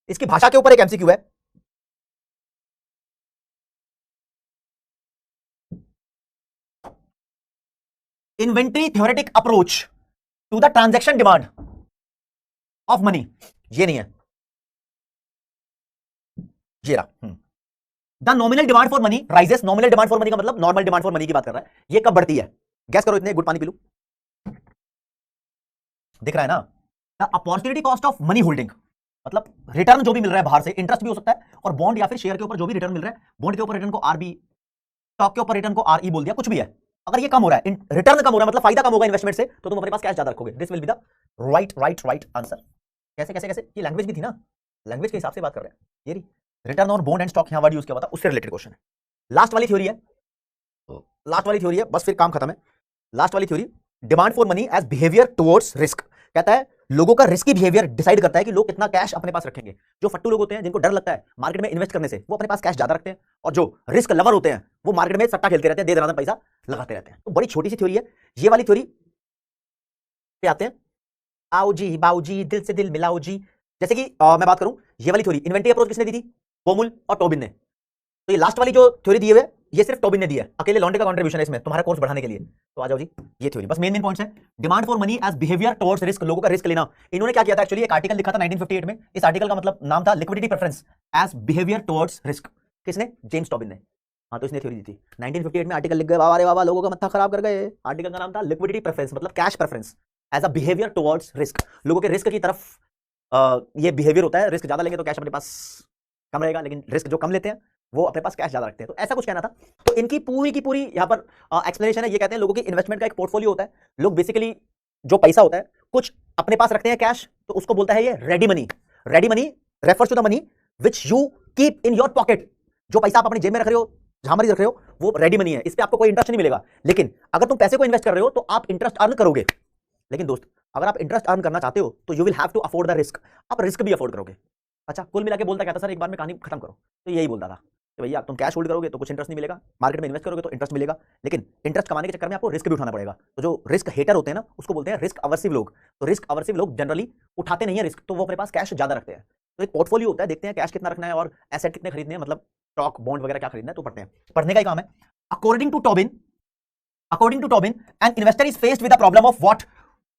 इसकी भाषा के ऊपर एक एमसीक्यू है। Inventory theoretic approach to the transaction demand of money, ये नहीं है, ये रहा। The nominal demand for money rises. Nominal demand for money का मतलब नॉर्मल डिमांड फॉर मनी की बात कर रहा है। ये कब बढ़ती है? गैस करो, इतने गुड पानी पी लूं, दिख रहा है ना? The opportunity cost of money holding, मतलब रिटर्न जो भी मिल रहा है बाहर से, इंटरेस्ट भी हो सकता है, और बॉन्ड या फिर शेयर के ऊपर जो भी रिटर्न मिल रहा है, बॉन्ड के ऊपर रिटर्न को आरबी, स्टॉक के ऊपर रिटर्न को आरई बोल दिया, कुछ भी है। अगर ये कम हो रहा है, रिटर्न कम हो रहा है मतलब फायदा कम होगा इन्वेस्टमेंट से, तो तुम अपने पास कैश ज्यादा रखोगे। This will be the right answer. कैसे कैसे कैसे? ये लैंग्वेज भी थी ना, लैंग्वेज के हिसाब से बात कर रहे हैं। ये return on bond and stock यहां वर्ड यूज किया हुआ था, उससे रिलेटेड क्वेश्चन है। लास्ट वाली थ्योरी है, लास्ट वाली थ्योरी है, बस फिर काम खत्म है। लास्ट वाली theory demand for money as behaviour towards risk. कहता है लोगों का रिस्की बिहेवियर डिसाइड करता है कि लोग कितना कैश अपने पास रखेंगे। जो फट्टू लोग होते हैं, जिनको डर लगता है मार्केट में इन्वेस्ट करने से, वो अपने पास कैश ज्यादा रखते हैं, और जो रिस्क लवर होते हैं वो मार्केट में सट्टा खेलते रहते हैं, दे दना पैसा लगाते रहते हैं। तो बड़ी छोटी सी थ्योरी है। ये वाली थ्योरी पे आते हैं। आओ जी बाऊजी दिल से दिल मिलाओ जी। जैसे कि मैं बात करूं, ये वाली थ्योरी इन्वेंटरी अप्रोच किसने दी थी? बोमुल और टोबिन ने। तो ये लास्ट वाली जो थ्योरी दी है ये सिर्फ टोबिन ने दी है, अकेले लॉन्ड्रे का कंट्रीब्यूशन है इसमें तुम्हारा कोर्स बढ़ाने के लिए। तो आ जाओ जी, ये थ्योरी बस मेन पॉइंट्स है। Demand for money as behaviour towards risk, लोगों का रिस्क लेना। इन्होंने क्या किया था एक्चुअली, एक आर्टिकल लिखा था 1958 में। इस आर्टिकल का मतलब नाम था liquidity preference as behaviour towards risk. किसने? जेम्स टोबिन ने। हाँ, तो इसने थ्योरी दी थी। 1958 में आर्टिकल लिख गए, बाबा रे बाबा, लोगों का मत्था खराब कर गए। आर्टिकल का नाम था लिक्विडिटी प्रेफरेंस, मतलब cash preference as a behaviour towards risk. लोगों के रिस्क की तरफ ये बिहेवियर होता है। रिस्क ज्यादा लेंगे तो कैश अपने पास कम रहेगा, लेकिन रिस्क जो कम लेते हैं वो अपने पास कैश ज्यादा रखते हैं। तो ऐसा कुछ कहना था। तो इनकी पूरी की पूरी यहाँ पर एक्सप्लेनेशन है। ये कहते हैं लोगों की इन्वेस्टमेंट का एक पोर्टफोलियो होता है। लोग बेसिकली जो पैसा होता है कुछ अपने पास रखते हैं कैश, तो उसको बोलता है ये ready money. Ready money refers to the money which you keep in your pocket. जो पैसा आप अपनी जेब में रख रहे हो, जहां मर्जी रख रहे हो, वो रेडी मनी है। इस पे आपको कोई इंटरेस्ट नहीं मिलेगा। लेकिन अगर तुम पैसे को इन्वेस्ट कर रहे हो तो आप इंटरेस्ट अर्न करोगे। लेकिन दोस्त, अगर आप इंटरेस्ट अर्न करना चाहते हो तो you will have to afford the risk. आप रिस्क भी अफोर्ड करोगे। अच्छा, कुल मिला के बोलता क्या था सर, एक बार में कहानी खत्म करो। तो यही बोलता था कि भैया तुम कैश होल्ड करोगे तो कुछ इंटरेस्ट नहीं मिलेगा, मार्केट में इन्वेस्ट करोगे तो इंटरेस्ट मिलेगा, लेकिन इंटरेस्ट कमाने के चक्कर में आपको रिस्क भी उठाना पड़ेगा। तो जो रिस्क हेटर होते हैं ना, उसको बोलते हैं रिस्क अवर्सिव लोग। तो रिस्क अवर्सिव लोग जनरली उठाते नहीं है रिस्क, तो वो अपने पास कैश ज्यादा रखते हैं। तो एक पोर्टफोलियो होता है, देखते हैं कैश कितना रखना है और एसेट कितने खरीदने हैं, मतलब स्टॉक बॉन्ड वगैरह क्या खरीदना है, तो पढ़ते हैं। पढ़ने का ही काम है। According to Tobin, an investor is faced with the problem of what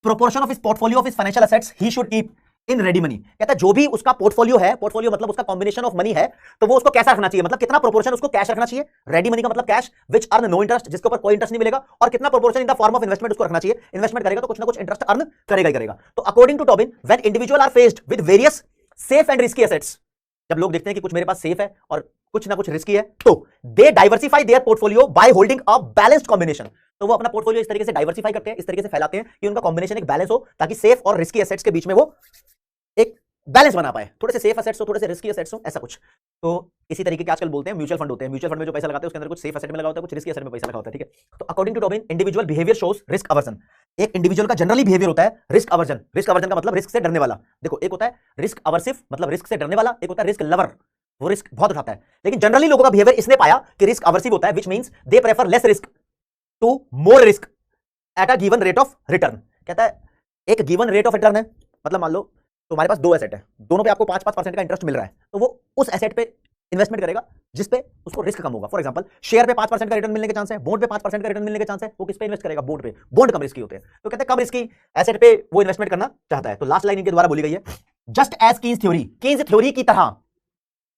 proportion of his portfolio of his financial assets he should keep in ready money. कहता है जो भी उसका पोर्टफोलियो है, पोर्टफोलियो मतलब उसका कॉम्बिनेशन ऑफ मनी है, तो वो उसको कैसा रखना चाहिए, मतलब कितना प्रोपोर्शन उसको कैश रखना चाहिए। रेडी मनी का मतलब cash which earn no interest, जिसके ऊपर कोई इंटरेस्ट नहीं मिलेगा, और कितना proportion in the form of investment उसको रखना चाहिए। इन्वेस्टमेंट करेगा तो कुछ ना कुछ इंटरेस्ट अर्न करेगा ही करेगा। तो according to Tobin, when individual are faced with various safe and risky assets, जब लोग देखते हैं कि कुछ मेरे पास सेफ है और कुछ ना कुछ रिस्की है, तो they diversify their portfolio by holding a balanced combination. तो वो अपना पोर्टफोलियो इस तरीके से डाइवर्सिफाई करते हैं, इस तरीके से फैलाते हैं कि उनका कॉम्बिनेशन एक बैलेंस हो, ताकि सेफ और रिस्की एसेट्स के बीच में वो एक बैलेंस बना पाए। थोड़े से सेफ एसेट्स हो, थोड़े से रिस्की एसेट्स हो, ऐसा कुछ। तो इसी तरीके के आजकल बोलते हैं म्यूचुअल फंड होते हैं। म्यूचुअल फंड में जो पैसा लगाते हैं उसके अंदर कुछ सेफ एसेट में लगा होता है, कुछ रिस्की एसेट में पैसा लगा होता है, ठीक है। तो according to Tobin, individual behaviour shows risk aversion. एक इंडिविजुअल का जनरली बिहेवियर होता है रिस्क अवर्जन। रिस्क अवर्जन का मतलब रिस्क से डरने वाला। देखो, एक होता है रिस्क अवर्सिव, मतलब रिस्क से डरने वाला, एक होता है रिस्क लवर, वो रिस्क बहुत उठाता है। लेकिन जनरली लोगों का बिहेवियर इसने पाया कि रिस्क अवर्सिव होता है, which means they prefer less risk to more risk at a given rate of return. कहता है एक गिवन रेट ऑफ रिटर्न है, मतलब मान लो तुम्हारे पास दो एसेट है, दोनों पे आपको 5-5% का इंटरेस्ट मिल रहा है, तो वो उस एसेट पे इन्वेस्टमेंट करेगा जिस पे उसको रिस्क कम होगा। फॉर एग्जांपल, शेयर पे 5% का रिटर्न मिलने के चांस है, बॉन्ड पे 5% का रिटर्न मिलने के चांस है, वो किस पे इन्वेस्ट करेगा? बॉन्ड पे। बॉन्ड कम रिस्की होते हैं, तो कहते हैं कम रिस्की एसेट पे वो इन्वेस्टमेंट करना चाहता है। तो लास्ट लाइन इनके द्वारा बोली गई है, just as Keynes theory, Keynes theory की तरह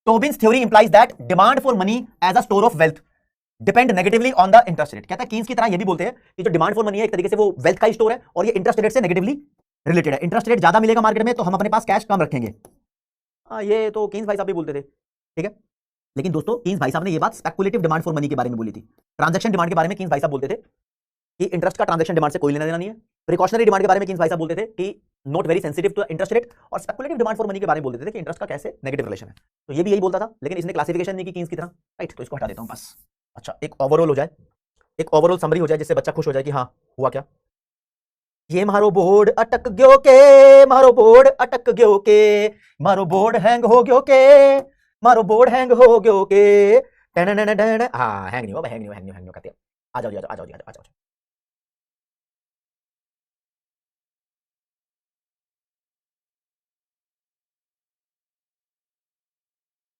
Tobin's theory implies that demand for money as a store of wealth depend negatively on the interest rate. कहता है कीन्स की तरह ये भी बोलते हैं कि जो डिमांड फॉर मनी है एक तरीके से वो वेल्थ का ही स्टोर है, और ये इंटरेस्ट रेट से नेगेटिवली रिलेटेड है। इंटरेस्ट रेट ज्यादा मिलेगा मार्केट में तो हम अपने पास कैश कम रखेंगे। ये तो कीन्स भाई साहब भी बोलते थे, ठीक है। लेकिन दोस्तों, कीन्स भाई साहब ने ये बात स्पेकुलेटिव डिमांड फॉर मनी के बारे में बोली थी। ट्रांजैक्शन डिमांड के बारे में कीन्स भाई साहब बोलते थे कि इंटरेस्ट का ट्रांजैक्शन डिमांड से कोई लेना देना नहीं है। प्रिकॉशनरी डिमांड के बारे में कीन्स भाई साहब बोलते थे कि not very sensitive to interest rate, और स्पेकुलेटिव डिमांड फॉर मनी के बारे में बोलते थे कि इंटरेस्ट का कैसे नेगेटिव रिलेशन है। तो ये भी यही बोलता था, लेकिन इसने क्लासिफिकेशन नहीं की कीन्स की तरह, राइट। तो इसको हटा देता हूं बस। अच्छा, एक ओवरऑल हो जाए, एक ओवरऑल समरी हो जाए, जिससे बच्चा खुश हो जाए कि हाँ हुआ क्या। ये मारो बोर्ड अटक गयो के, मारो बोर्ड अटक गयो के, मारो बोर्ड हैंग हो गयो के, मारो बोर्ड हैंग हो गयो के। हाँ, हैंग नहीं हुआ, हैंग नहीं कहते। आ जाओ, आ जाओ।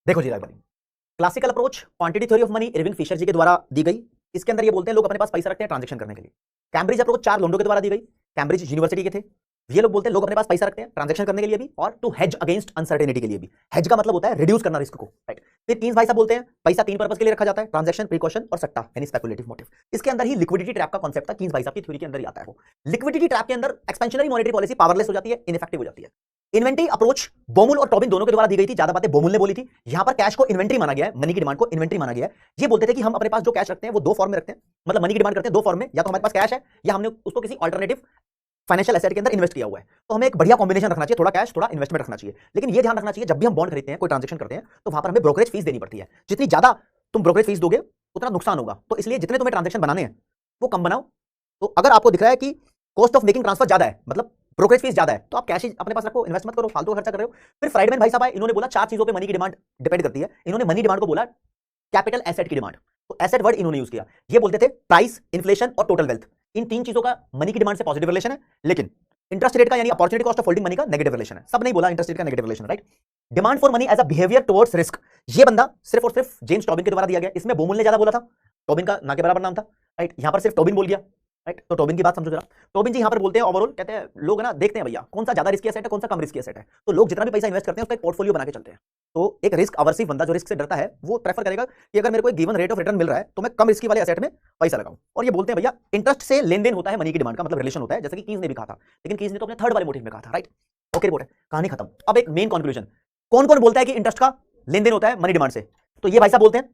देखो जी, classical approach quantity theory of money Irving Fisher ji के द्वारा दी गई। इसके अंदर ये बोलते हैं लोग अपने पास पैसा रखते हैं ट्रांजैक्शन करने के लिए। कैम्ब्रिज अप्रोच 4 लोंडो के द्वारा दी गई, कैम्ब्रिज यूनिवर्सिटी के थे। ये लोग बोलते हैं लोग अपने पास पैसा रखते हैं ट्रांजैक्शन करने के लिए भी, और टू हेज अगेंस्ट अनसर्टेनिटी के लिए भी। हेज का मतलब होता है रिड्यूस करना रिस्क को, राइट। फिर कीन्स भाई साहब बोलते हैं पैसा 3 पर्पस के लिए रखा जाता है, ट्रांजैक्शन, प्रिकॉशन और सट्टा, यानी स्पेकुलेटिव मोटिव। इसके अंदर ही लिक्विडिटी ट्रैप का कांसेप्ट था, कीन्स भाई साहब की थ्योरी के अंदर ही आता है वो। लिक्विडिटी ट्रैप के अंदर एक्सपेंशनरी मॉनेटरी पॉलिसी पावरलेस हो जाती है, इनइफेक्टिव हो जाती है। इन्वेंटरी अप्रोच बोमुल और टोबिन दोनों के द्वारा दी गई थी। ज्यादा बातें बोमुल ने बोली थी। यहां पर कैश को इन्वेंटरी माना गया है, मनी की डिमांड को इन्वेंटरी माना गया है। ये बोलते थे कि हम अपने पास जो कैश रखते हैं वो दो फॉर्म में रखते हैं, मतलब मनी की डिमांड करते हैं दो फॉर्म में, या तो हमारे पास कैश है या हमने उसको किसी अल्टरनेटिव फाइनेंशियल एसेट के अंदर इन्वेस्ट किया हुआ है। तो हमें एक बढ़िया कॉम्बिनेशन रखना चाहिए, थोड़ा कैश थोड़ा इन्वेस्टमेंट रखना चाहिए। लेकिन ये ध्यान रखना चाहिए जब भी हम बॉन्ड खरीदते हैं, कोई ट्रांजैक्शन करते हैं, तो वहां पर हमें ब्रोकरेज फीस देनी पड़ती है। जितनी ज्यादा तुम ब्रोकरेज फीस दोगे उतना नुकसान होगा। तो इसलिए जितने तुम्हें ट्रांजैक्शन बनाने हैं वो कम बनाओ। तो अगर आपको दिख रहा है कि कॉस्ट ऑफ मेकिंग ट्रांसफर ज्यादा है, मतलब ब्रोकरेज फीस ज्यादा है, तो आप कैश ही अपने पास रखो, इन्वेस्ट मत करो, फालतू खर्चा कर रहे हो। फिर फ्राइडमैन भाई साहब आए, इन्होंने बोला 4 चीजों पे मनी की डिमांड डिपेंड करती है। इन्होंने मनी डिमांड को बोला कैपिटल एसेट की डिमांड। तो एसेट वर्ड इन्होंने यूज किया। ये बोलते थे प्राइस, इन्फ्लेशन और टोटल वेल्थ, इन 3 चीजों का मनी की डिमांड से पॉजिटिव रिलेशन है, लेकिन इंटरेस्ट रेट का यानी opportunity cost of holding money का नेगेटिव रिलेशन है। सब नहीं बोला इंटरेस्ट रेट का negative relation, right. Demand for money as a behaviour towards risk, ये बंदा सिर्फ और सिर्फ जेम्स टोबिन के द्वारा दिया गया। इसमें बोमुल ने ज्यादा बोला था, टोबिन का ना के बराबर नाम था, राइट। यहां पर सिर्फ टोबिन बोल गया, राइट। तो टोबिन की बात समझो जरा। टोबिन जी यहां पर बोलते हैं ओवरऑल, कहते हैं लोग ना देखते हैं भैया कौन सा ज्यादा रिस्की एसेट है, कौन सा कम रिस्की एसेट है। तो लोग जितना भी पैसा इन्वेस्ट करते हैं उसका एक पोर्टफोलियो बना के चलते हैं। तो एक रिस्क अवर्सिव बंदा जो रिस्क से डरता है वो प्रेफर करेगा कि अगर मेरे को एक गिवन रेट ऑफ रिटर्न मिल रहा है तो मैं कम रिस्की वाले एसेट में पैसा लगाऊं। और ये बोलते हैं भैया इंटरेस्ट से लेन देन होता है, मनी की डिमांड का मतलब रिलेशन होता है, जैसे कि कीज ने भी कहा था, लेकिन कीज ने तो अपने थर्ड वाले मोटिव में कहा था, राइट। ओके रिपोर्ट है, कहानी खत्म। अब एक मेन कंक्लूजन, कौन कौन बोलता है कि इंटरेस्ट का लेन देन होता है मनी डिमांड से? तो ये भाई साहब बोलते हैं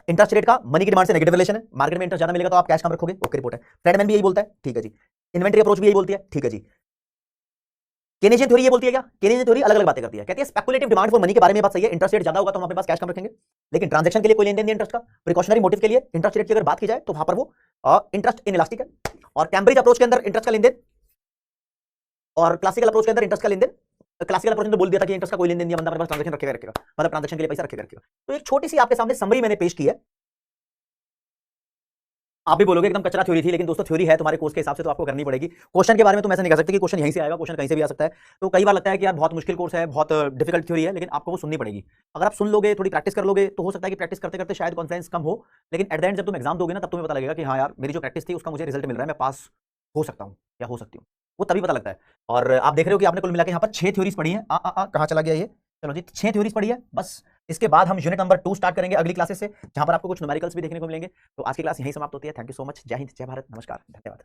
इंटरेस्ट रेट का मनी की डिमांड से नेगेटिव रिलेशन है, मार्केट में इंटरेस्ट ज्यादा मिलेगा तो आप कैश कम रखोगे। ओके रिपोर्ट है। फ्रेडमैन भी यही बोलता है, ठीक है जी। इन्वेंटरी अप्रोच भी यही बोलती है, ठीक है जी। केनेजियन थ्योरी ये बोलती है क्या? केनेजियन थ्योरी अलग अलग बातें करती है, कहती है स्पेकुलेटिव डिमांड फॉर मनी के बारे में बात सही है, इंटरेस्ट रेट ज्यादा होगा तो हम अपने पास कैश कम रखेंगे, लेकिन ट्रांजैक्शन के लिए कोई लेन देन नहीं इंटरेस्ट का। प्रिकॉशनरी मोटिव के लिए इंटरेस्ट रेट की अगर बात की जाए तो वहां पर वो इंटरेस्ट इनइलास्टिक है। और कैम्ब्रिज अप्रोच के अंदर इंटरेस्ट का लेन देन और क्लासिकल अप्रोच के अंदर इंटरेस्ट का लेन देन, क्लासिकल अप्रोच ने तो बोल दिया था कि इंटरेस्ट का कोई लेन देन नहीं, बंदा अपने पास ट्रांजैक्शन रखेगा, मतलब ट्रांजैक्शन के लिए पैसा रखेगा। तो एक छोटी सी आपके सामने समरी मैंने पेश की है। आप भी बोलोगे एकदम कचरा थ्योरी थी, लेकिन दोस्तों थ्योरी है तुम्हारे कोर्स के हिसाब से तो आपको करनी पड़ेगी। क्वेश्चन के बारे में तुम ऐसा नहीं कह सकते कि क्वेश्चन यहीं से आएगा, क्वेश्चन कहीं से भी आ सकता है। तो कई बार लगता है कि यार बहुत मुश्किल कोर्स है, बहुत डिफिकल्ट थ्योरी है, लेकिन आपको वो सुननी पड़ेगी। अगर आप सुन लोगे, थोड़ी प्रैक्टिस कर लोगे, तो हो सकता है कि प्रैक्टिस करते करते शायद कॉन्फिडेंस कम हो, लेकिन एट द एंड जब तुम एग्जाम दोगे ना तब तुम्हें पता लगेगा कि हाँ यार मेरी जो प्रैक्टिस थी उसका मुझे रिजल्ट मिल रहा है, मैं पास हो सकता हूँ या हो सकती हूँ, वो तभी पता लगता है। और आप देख रहे हो कि आपने कुल मिला के यहाँ पर 6 थ्योरीज पढ़ी है। कहाँ चला गया ये? चलो जी 6 थ्योरीज पढ़ी है बस। इसके बाद हम यूनिट नंबर 2 स्टार्ट करेंगे अगली क्लासेस से, जहां पर आपको कुछ न्यूमेरिकल्स भी देखने को मिलेंगे। तो आज की क्लास यहीं समाप्त होती है। Thank you so much. जय हिंद, जय भारत, नमस्कार, धन्यवाद।